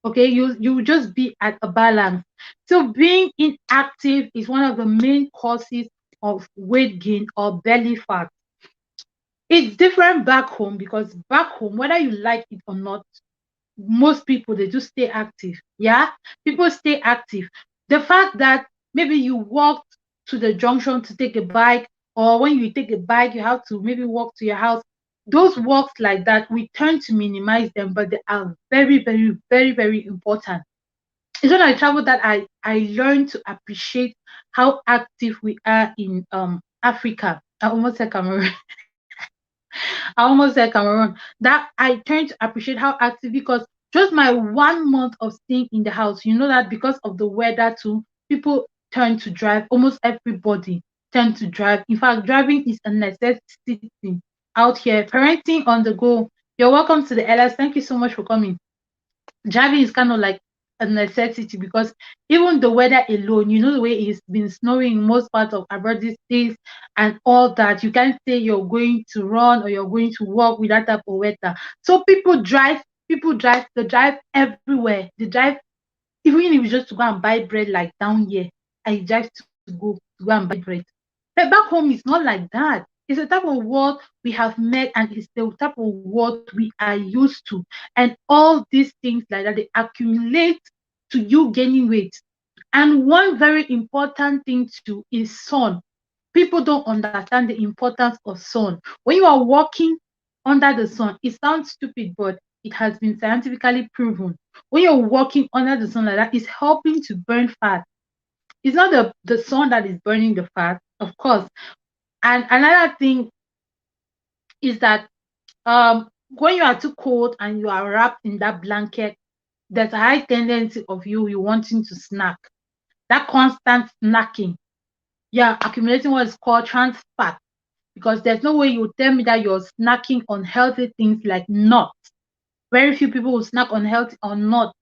Okay, you will just be at a balance. So being inactive is one of the main causes of weight gain or belly fat. It's different back home because back home, whether you like it or not, most people they just stay active. Yeah, people stay active. The fact that maybe you walk to the junction to take a bike, or when you take a bike you have to maybe walk to your house, those walks like that we tend to minimize them, but they are very very very very important. It's when I travel that I learned to appreciate how active we are in Africa. I almost said Cameroon. I almost said Cameroon. That I tend to appreciate how active, because just my 1 month of staying in the house, you know that because of the weather too, people turn to drive. Almost everybody tend to drive. In fact, driving is a necessity out here. Parenting on the go. You're welcome to the LS. Thank you so much for coming. Driving is kind of like a necessity because even the weather alone, you know the way it's been snowing in most parts of abroad these days and all that, you can't say you're going to run or you're going to walk with that type of weather. So people drive, they drive everywhere. They drive even if it's just to go and buy bread, like down here. I drive to go and buy bread. But back home it's not like that. It's a type of world we have met, and it's the type of world we are used to. And all these things like that, they accumulate to you gaining weight. And one very important thing too is sun. People don't understand the importance of sun. When you are walking under the sun, it sounds stupid, but it has been scientifically proven. When you're walking under the sun like that, it's helping to burn fat. It's not the sun that is burning the fat, of course. And another thing is that when you are too cold and you are wrapped in that blanket, there's a high tendency of you wanting to snack. That constant snacking, yeah, accumulating what is called trans fat. Because there's no way you tell me that you're snacking on healthy things like nuts. Very few people will snack on healthy or not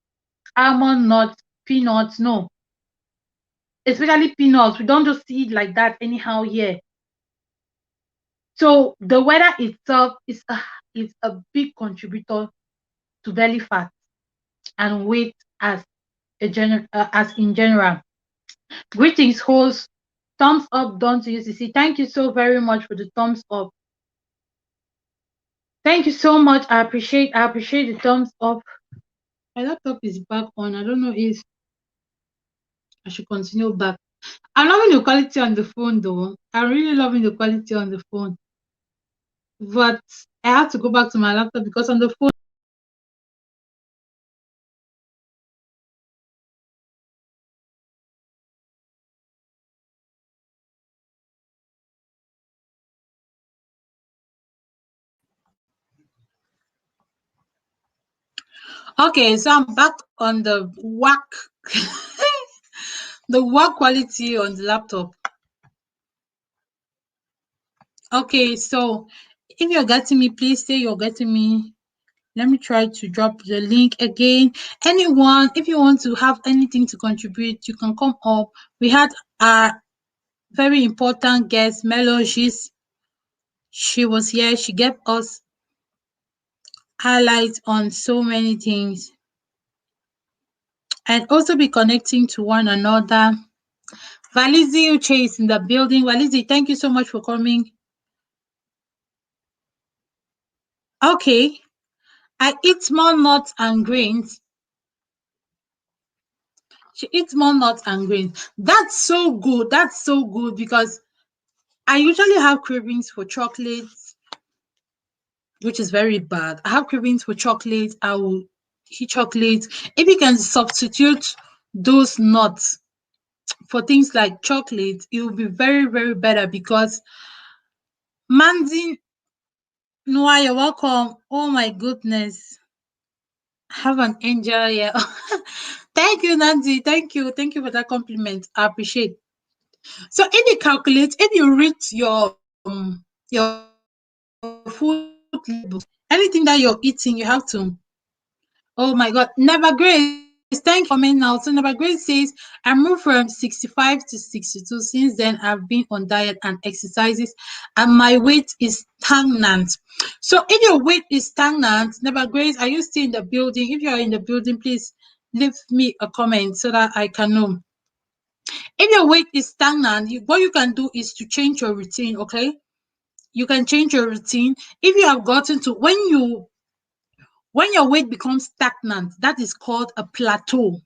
almond nuts, peanuts. No, especially peanuts. We don't just see it like that anyhow here. So the weather itself is a big contributor to belly fat and weight as in general. Greetings, host. Thumbs up done to UCC. Thank you so very much for the thumbs up. Thank you so much. I appreciate the thumbs up. My laptop is back on. I don't know if I should continue back. I'm loving the quality on the phone though. I'm really loving the quality on the phone. But I have to go back to my laptop because on the phone. Okay, so I'm back on the work the work quality on the laptop. Okay, so if you're getting me, please say you're getting me. Let me try to drop the link again. Anyone, if you want to have anything to contribute, you can come up. We had a very important guest, Melo. She was here. She gave us highlights on so many things and also be connecting to one another. Valizi Uche is in the building. Valizi, thank you so much for coming. Okay. I eat more nuts and grains. She eats more nuts and grains. That's so good. That's so good because I usually have cravings for chocolates, which is very bad. I have cravings for chocolate. I will eat chocolate. If you can substitute those nuts for things like chocolate, it will be very, very better because Manzi Noah, you're welcome. Oh my goodness. Have an angel here. Thank you, Nancy. Thank you. Thank you for that compliment. I appreciate. So if you calculate, if you read your food labels, anything that you're eating, you have to. Oh my God, Never Grace, thank you for coming now. So Never Grace says, I moved from 65 to 62. Since then, I've been on diet and exercises, and my weight is stagnant. So if your weight is stagnant, Never Grace, are you still in the building? If you're in the building, please leave me a comment so that I can know. If your weight is stagnant, what you can do is to change your routine, okay? You can change your routine. If you have gotten to when your weight becomes stagnant, that is called a plateau.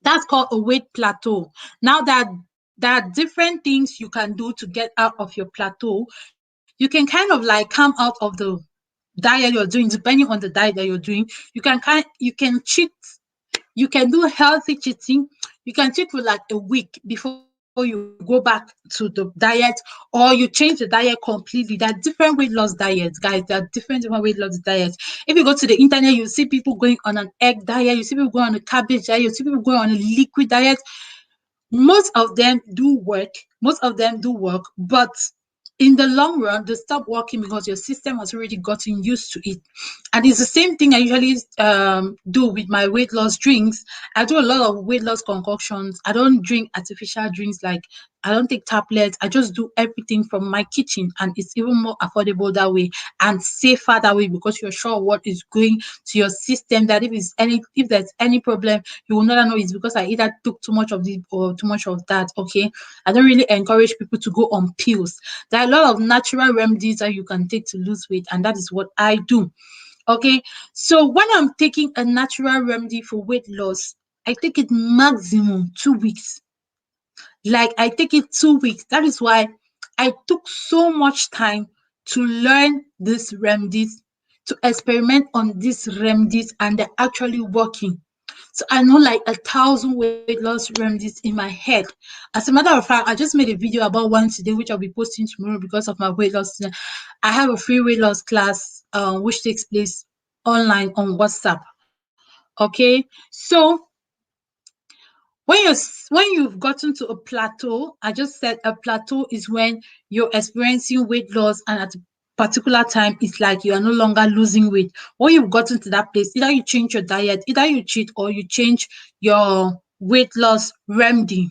That's called a weight plateau. Now that there are different things you can do to get out of your plateau. You can kind of like come out of the diet you're doing, depending on the diet that you're doing. You can cheat. You can do healthy cheating. You can cheat for like a week before you go back to the diet, or you change the diet completely. There are different weight loss diets, guys. There are different weight loss diets. If you go to the internet, you see people going on an egg diet, you see people going on a cabbage diet, you see people going on a liquid diet. Most of them do work. Most of them do work, but in the long run, they stop working because your system has already gotten used to it. And it's the same thing I usually do with my weight loss drinks. I do a lot of weight loss concoctions. I don't drink artificial drinks, like I don't take tablets. I just do everything from my kitchen, and it's even more affordable that way and safer that way because you're sure what is going to your system. That if there's any problem, you will never know it's because I either took too much of this or too much of that. Okay, I don't really encourage people to go on pills. There are a lot of natural remedies that you can take to lose weight, and that is what I do. Okay, so when I'm taking a natural remedy for weight loss, I take it maximum 2 weeks. Like I take it 2 weeks. That is why I took so much time to learn these remedies, to experiment on these remedies, and they're actually working. So I know like 1,000 weight loss remedies in my head. As a matter of fact, I just made a video about one today, which I'll be posting tomorrow because of my weight loss. I have a free weight loss class, which takes place online on WhatsApp. Okay, so when you've gotten to a plateau, I just said a plateau is when you're experiencing weight loss and at a particular time, it's like you are no longer losing weight. When you've gotten to that place, either you change your diet, either you cheat, or you change your weight loss remedy,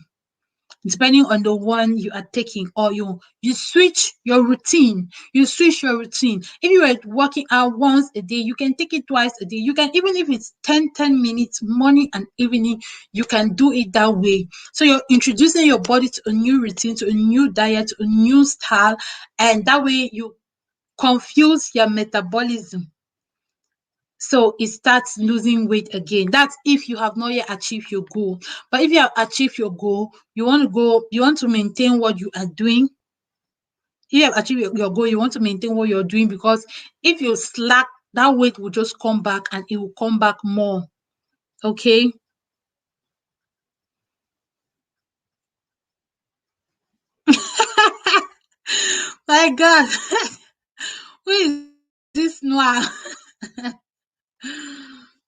depending on the one you are taking, or you switch your routine. If you were working out once a day, you can take it twice a day. You can, even if it's 10 minutes morning and evening, you can do it that way. So you're introducing your body to a new routine, to a new diet, to a new style, and that way you confuse your metabolism, so it starts losing weight again. That's if you have not yet achieved your goal. But if you have achieved your goal, you want to maintain what you are doing. If you have achieved your goal, you want to maintain what you're doing, because if you slack, that weight will just come back, and it will come back more. Okay. My God. Who is this noir?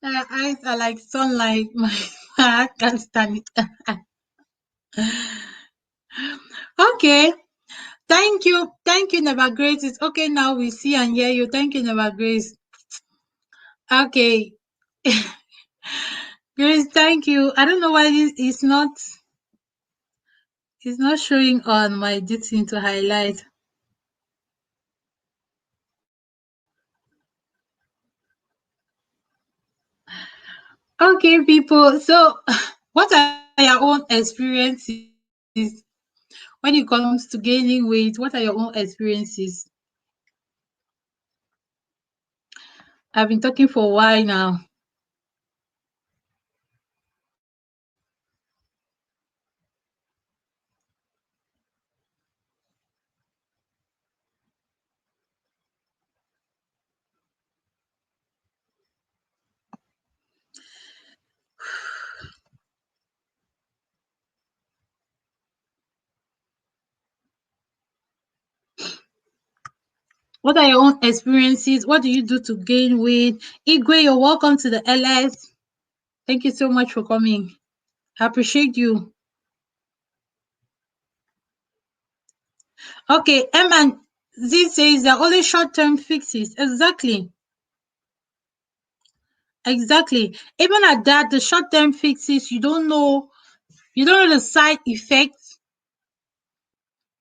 My eyes are like sunlight. My I can't stand it. Okay. Thank you, Never Grace. It's okay now. We see and hear you. Thank you, Never Grace. Okay, Grace, thank you. I don't know why it's not showing on my this thing to highlight. Okay, people. So, what are your own experiences when it comes to gaining weight? What are your own experiences? I've been talking for a while now. What are your own experiences? What do you do to gain weight? Igwe, you're welcome to the LS. Thank you so much for coming. I appreciate you. Okay, M and Z says they're only short-term fixes. Exactly. Exactly. Even at that, the short-term fixes, you don't know the side effects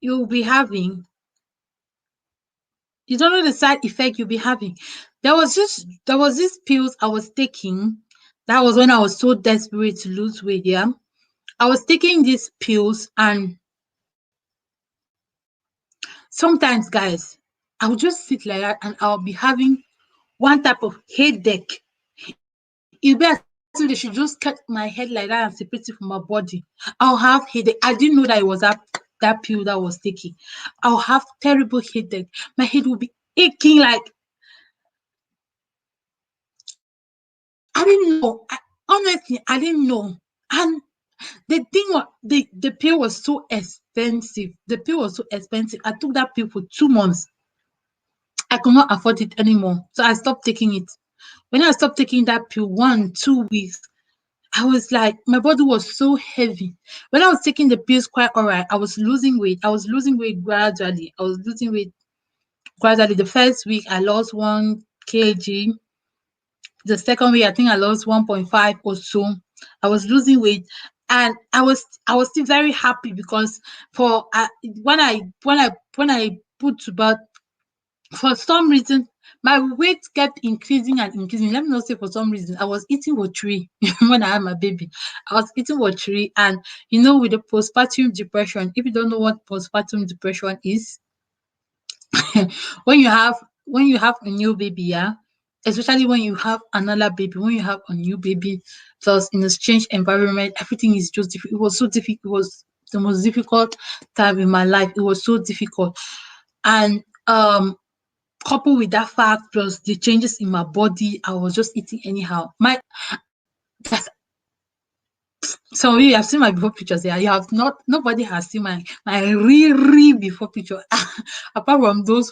you'll be having. You don't know the side effect you'll be having. There was this pills I was taking. That was when I was so desperate to lose weight, yeah. I was taking these pills, and sometimes, guys, I would just sit like that and I'll be having one type of headache. It'll be as if they should just cut my head like that and separate it from my body. I'll have headache. I didn't know that it was that pill that I was taking. I'll have terrible headache. My head will be aching like I didn't know. Honestly, I didn't know. And the thing was, the pill was so expensive. The pill was so expensive. I took that pill for 2 months. I could not afford it anymore. So I stopped taking it. When I stopped taking that pill, 1, 2 weeks, I was like, my body was so heavy. When I was taking the pills quite all right, I was losing weight. I was losing weight gradually. I was losing weight gradually. The first week, I lost 1 kg. The second week, I think I lost 1.5 or so. I was losing weight. And I was still very happy because for when I put to birth, for some reason my weight kept increasing and increasing. Let me not say for some reason. I was eating watchery when I had my baby. I was eating watchery, and with the postpartum depression, if you don't know what postpartum depression is, when you have a new baby, yeah, especially when you have another baby, when you have a new baby, plus in a strange environment, everything is just difficult. It was so difficult. It was the most difficult time in my life. It was so difficult, and coupled with that fact, plus the changes in my body, I was just eating anyhow. That's some of you have seen my before pictures. Yeah, you have not. Nobody has seen my real before picture, apart from those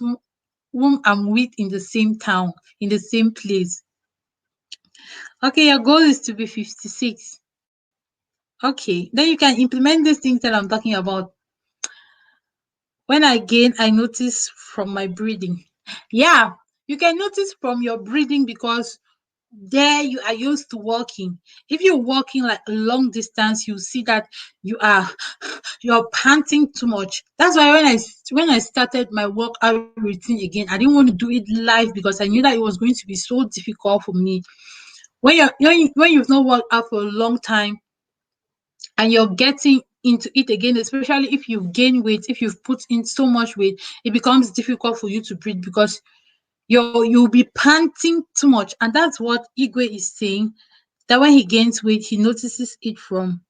whom I'm with in the same town, in the same place. Okay, your goal is to be 56. Okay, then you can implement these things that I'm talking about. When I gain, I notice from my breathing. Yeah, you can notice from your breathing because there you are used to walking. If you're walking like a long distance, you see that you are you're panting too much. That's why when I started my workout routine again, I didn't want to do it live because I knew that it was going to be so difficult for me. When you've not worked out for a long time and you're getting into it again, especially if you've gained weight, if you've put in so much weight, it becomes difficult for you to breathe because you'll be panting too much. And that's what Igwe is saying, that when he gains weight, he notices it from.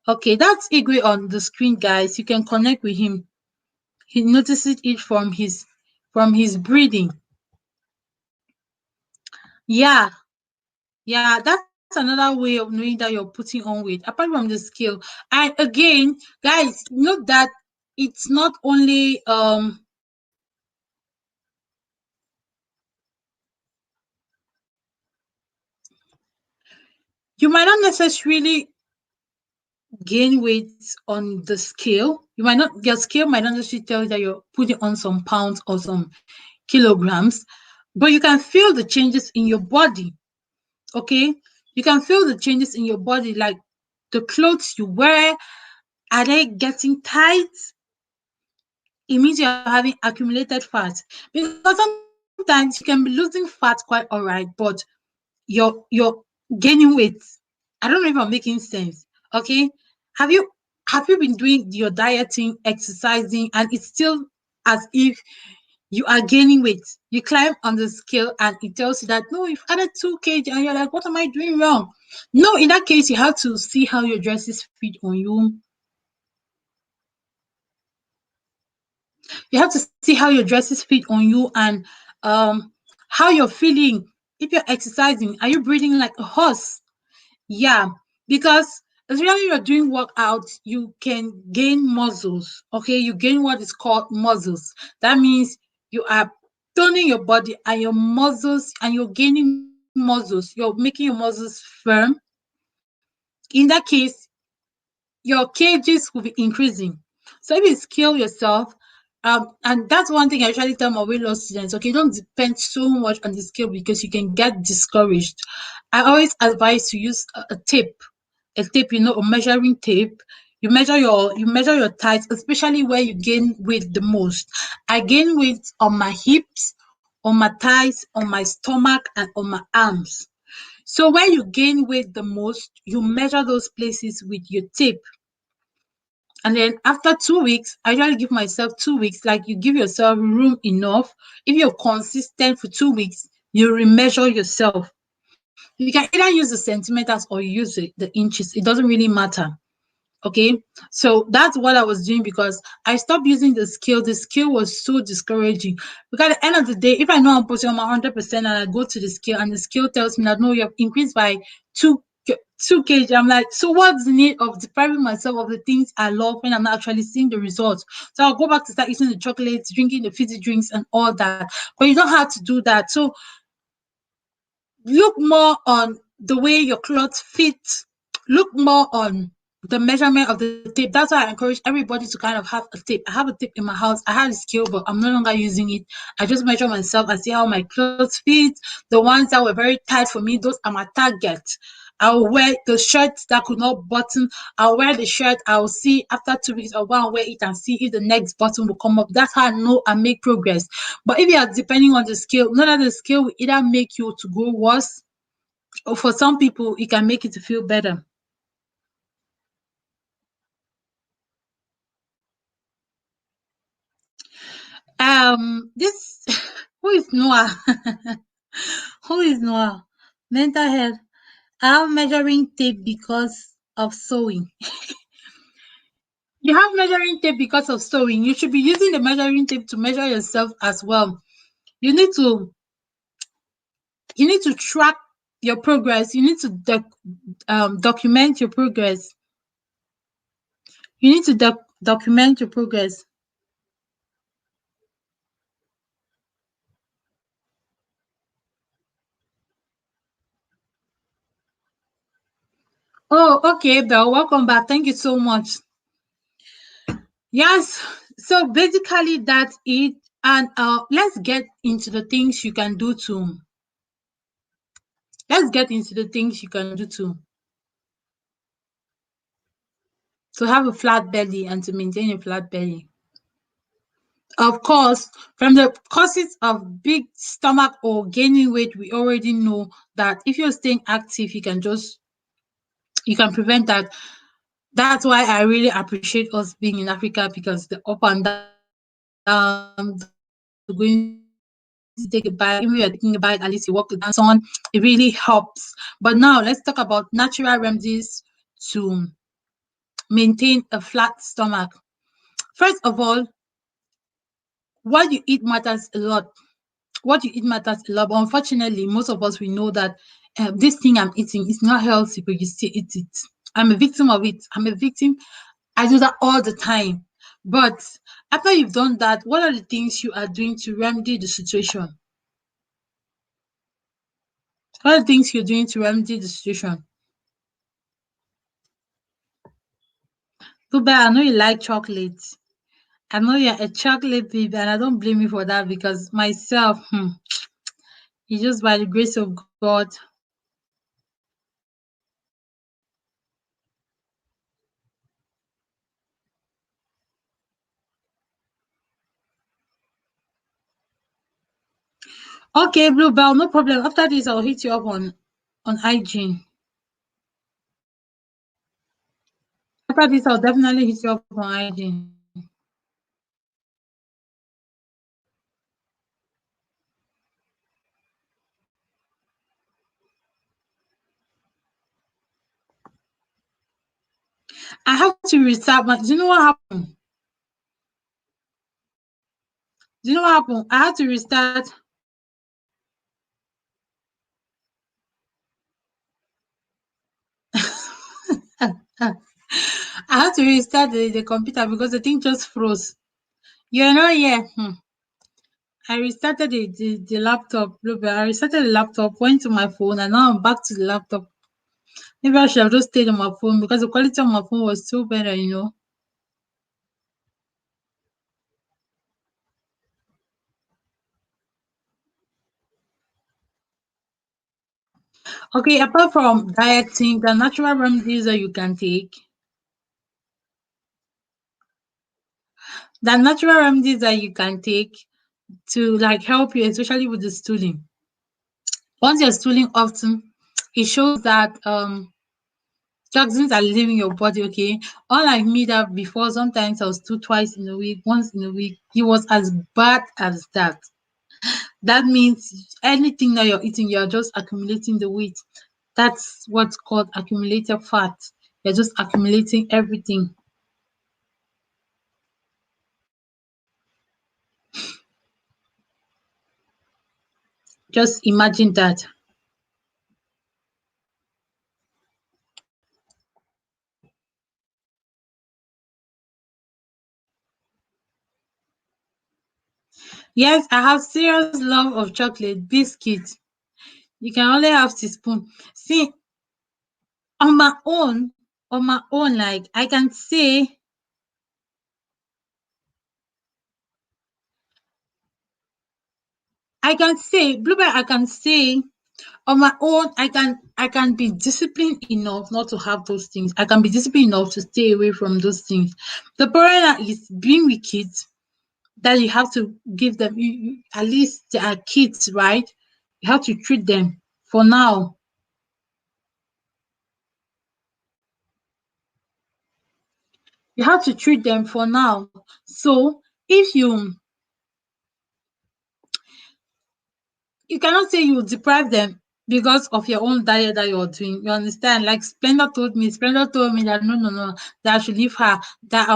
Okay, that's Igwe on the screen, guys. You can connect with him. He notices it from his breathing. Yeah, yeah, that's another way of knowing that you're putting on weight, apart from the scale. And again, guys, note that it's not only you might not necessarily gain weight on the scale. Your scale might not necessarily tell you that you're putting on some pounds or some kilograms, but you can feel the changes in your body. Okay, you can feel the changes in your body, like the clothes you wear, are they getting tight? It means you're having accumulated fat. Because sometimes you can be losing fat quite all right, but you're gaining weight. I don't know if I'm making sense. Okay. Have you have you been doing your dieting, exercising, and it's still as if you are gaining weight? You climb on the scale and it tells you that no, you've added 2 kg, and you're like, what am I doing wrong? No, in that case, you have to see how your dresses fit on you. You have to see how your dresses fit on you, and um how you're feeling. If you're exercising, are you breathing like a horse? Yeah, because especially you're doing workouts, you can gain muscles. Okay, you gain what is called muscles. That means you are toning your body and your muscles, and you're gaining muscles. You're making your muscles firm. In that case, your kgs will be increasing. So if you scale yourself, and that's one thing I usually tell my weight loss students. Okay, don't depend so much on the scale because you can get discouraged. I always advise to use a tape, a measuring tape. You measure your thighs, especially where you gain weight the most. I gain weight on my hips, on my thighs, on my stomach, and on my arms. So when you gain weight the most, you measure those places with your tape. And then after 2 weeks, I usually give myself 2 weeks. Like, you give yourself room enough. If you're consistent for 2 weeks, you remeasure yourself. You can either use the centimeters or use the inches. It doesn't really matter. Okay, so that's what I was doing because I stopped using the scale. The scale was so discouraging because at the end of the day, if I know I'm putting on my 100% and I go to the scale and the scale tells me that no, you have increased by 2 kg, I'm like, so what's the need of depriving myself of the things I love when I'm not actually seeing the results? So I'll go back to start eating the chocolates, drinking the fizzy drinks and all that. But you don't have to do that. So look more on the way your clothes fit. Look more on the measurement of the tape. That's why I encourage everybody to kind of have a tape. I have a tape in my house. I had a scale, but I'm no longer using it. I just measure myself. I see how my clothes fit. The ones that were very tight for me, those are my targets. I'll wear the shirts that could not button. I'll wear the shirt. I'll see after 2 weeks. I'll go and wear it and see if the next button will come up. That's how I know I make progress. But if you are depending on the scale, know that the scale will either make you to go worse, or for some people, it can make it to feel better. This who is Noah? Who is Noah? Mental health. I'm measuring tape because of sewing. You have measuring tape because of sewing. You should be using the measuring tape to measure yourself as well. You need to track your progress. You need to document your progress. You need to document your progress. Oh, okay, Belle. Welcome back. Thank you so much. Yes. So basically, that's it. And let's get into the things you can do to have a flat belly and to maintain a flat belly. Of course, from the causes of big stomach or gaining weight, we already know that if you're staying active, you can prevent that. That's why I really appreciate us being in Africa, because the up and down, the going to take a bike, even if you're taking a bike, at least you walk with pants on, it really helps. But now let's talk about natural remedies to maintain a flat stomach. First of all, what you eat matters a lot. But unfortunately, most of us, we know that this thing I'm eating is not healthy, but you still eat it. I'm a victim of it. I'm a victim. I do that all the time. But after you've done that, what are the things you are doing to remedy the situation? What are the things you're doing to remedy the situation? Too bad I know you like chocolate. I know you're a chocolate baby, and I don't blame you for that, because myself, it's just by the grace of God. Okay, Bluebell, no problem. After this, I'll hit you up on IG. After this, I'll definitely hit you up on IG. I have to restart my. Do you know what happened? Do you know what happened? I had to restart. I had to restart the computer because the thing just froze. You know, yeah. I restarted the laptop, Bluebell. I restarted the laptop, went to my phone, and now I'm back to the laptop. Maybe I should have just stayed on my phone, because the quality on my phone was so better. Okay, apart from dieting, the natural remedies that you can take, to like help you, especially with the stooling. Once you're stooling often, it shows that toxins are leaving your body. Okay, unlike me, that before, sometimes I was stool twice in a week, once in a week. It was as bad as that. That means anything that you're eating, you're just accumulating the weight. That's what's called accumulated fat. You're just accumulating everything. Just imagine that. Yes, I have serious love of chocolate biscuits. You can only have teaspoon. See, on my own, like I can say, Bluebell, I can say on my own, I can be disciplined enough not to have those things. I can be disciplined enough to stay away from those things. The problem is being with kids, that you have to give them, at least they are kids, right? You have to treat them for now. You have to treat them for now. So if you cannot say you deprive them because of your own diet that you're doing. You understand? Like Splendor told me that no, that I should leave her. That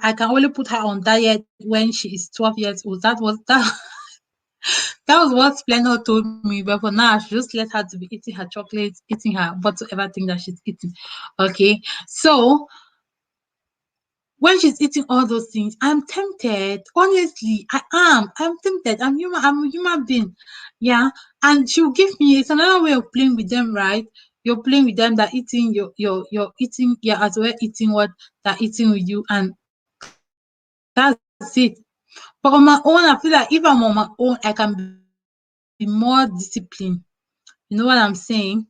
I can only put her on diet when she is 12 years old. That was what Splendor told me. But for now, I should just let her to be eating her chocolates, eating her whatsoever thing that she's eating. Okay, so when she's eating all those things, I'm tempted. Honestly, I am. I'm tempted. I'm a human being. Yeah. And she'll give me, it's another way of playing with them, right? You're playing with them, that eating, you're eating, yeah, as well eating what they're eating with you, and that's it. But But on my own, I feel like if I'm on my own, I can be more disciplined. You know what I'm saying?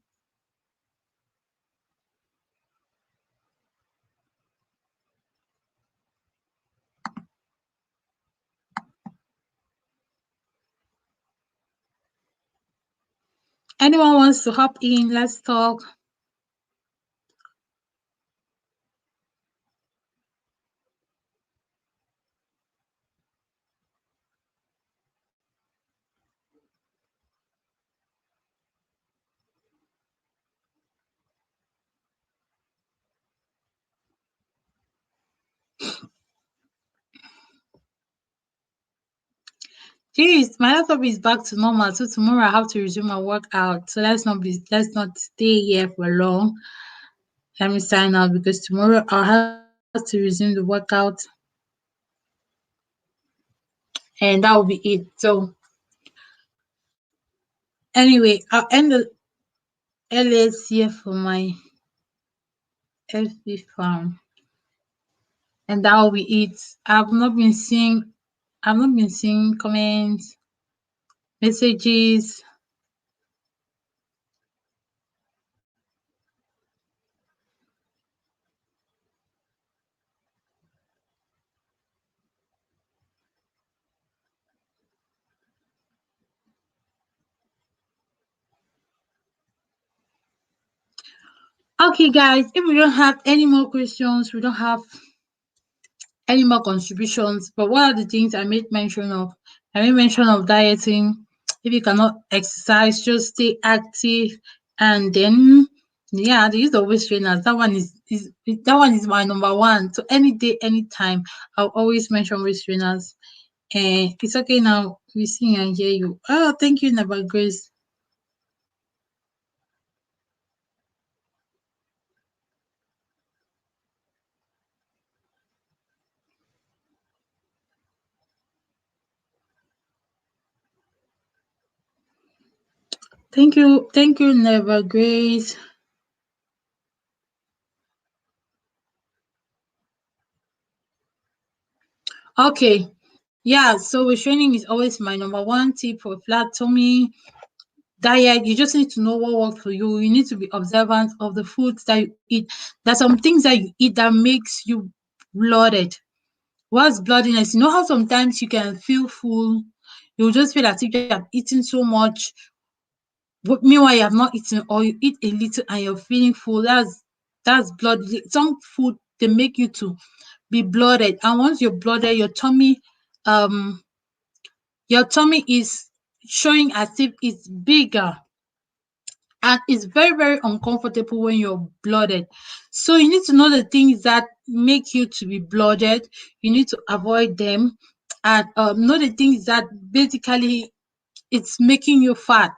Anyone wants to hop in? Let's talk. Jeez, my laptop is back to normal. So tomorrow I have to resume my workout. So let's not stay here for long. Let me sign out because tomorrow I'll have to resume the workout and that will be it. So anyway, I'll end the LS here for my FB farm. And that will be it. I've not been seeing comments, messages. Okay, guys, if we don't have any more questions, we don't have any more contributions. But what are the things I made mention of? I made mention of dieting. If you cannot exercise, just stay active. And then, yeah, they use the waist trainers. That one is my number one. So any day, anytime, I'll always mention waist trainers. And it's okay now. We see and hear you. Oh, thank you, Never Grace. Thank you, Never Grace. Okay, yeah. So restraining is always my number one tip for flat tummy diet. You just need to know what works for you. You need to be observant of the foods that you eat. There's some things that you eat that makes you bloated. What's bloodiness? You know how sometimes you can feel full. You'll just feel as if you have eaten so much, but meanwhile you have not eaten, or you eat a little and you're feeling full. That's blood. Some food they make you to be bloated, and once you're bloated, um your tummy is showing as if it's bigger, and it's very very uncomfortable when you're bloated. So you need to know the things that make you to be bloated. You need to avoid them, and know the things that basically it's making you fat.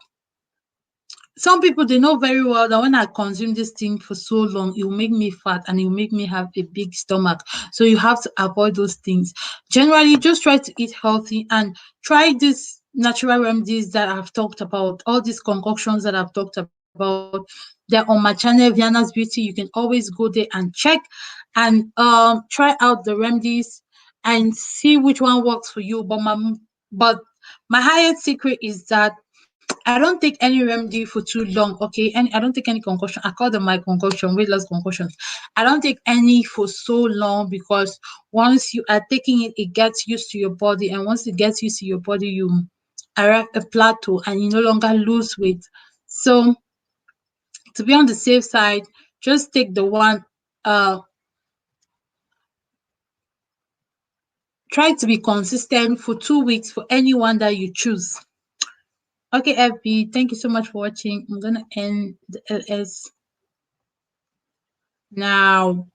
Some people they know very well that when I consume this thing for so long, it will make me fat and it will make me have a big stomach. So you have to avoid those things. Generally, just try to eat healthy and try these natural remedies that I've talked about, all these concoctions that I've talked about. They're on my channel, Viana's Beauty. You can always go there and check and try out the remedies and see which one works for you. But my highest secret is that I don't take any remedy for too long, okay? And I don't take any concoction. I call them my concoction, weight loss concoctions. I don't take any for so long because once you are taking it, it gets used to your body. And once it gets used to your body, you arrive a plateau and you no longer lose weight. So to be on the safe side, just take the one, uh, try to be consistent for 2 weeks for anyone that you choose. Okay, FB, thank you so much for watching. I'm gonna end the LS now.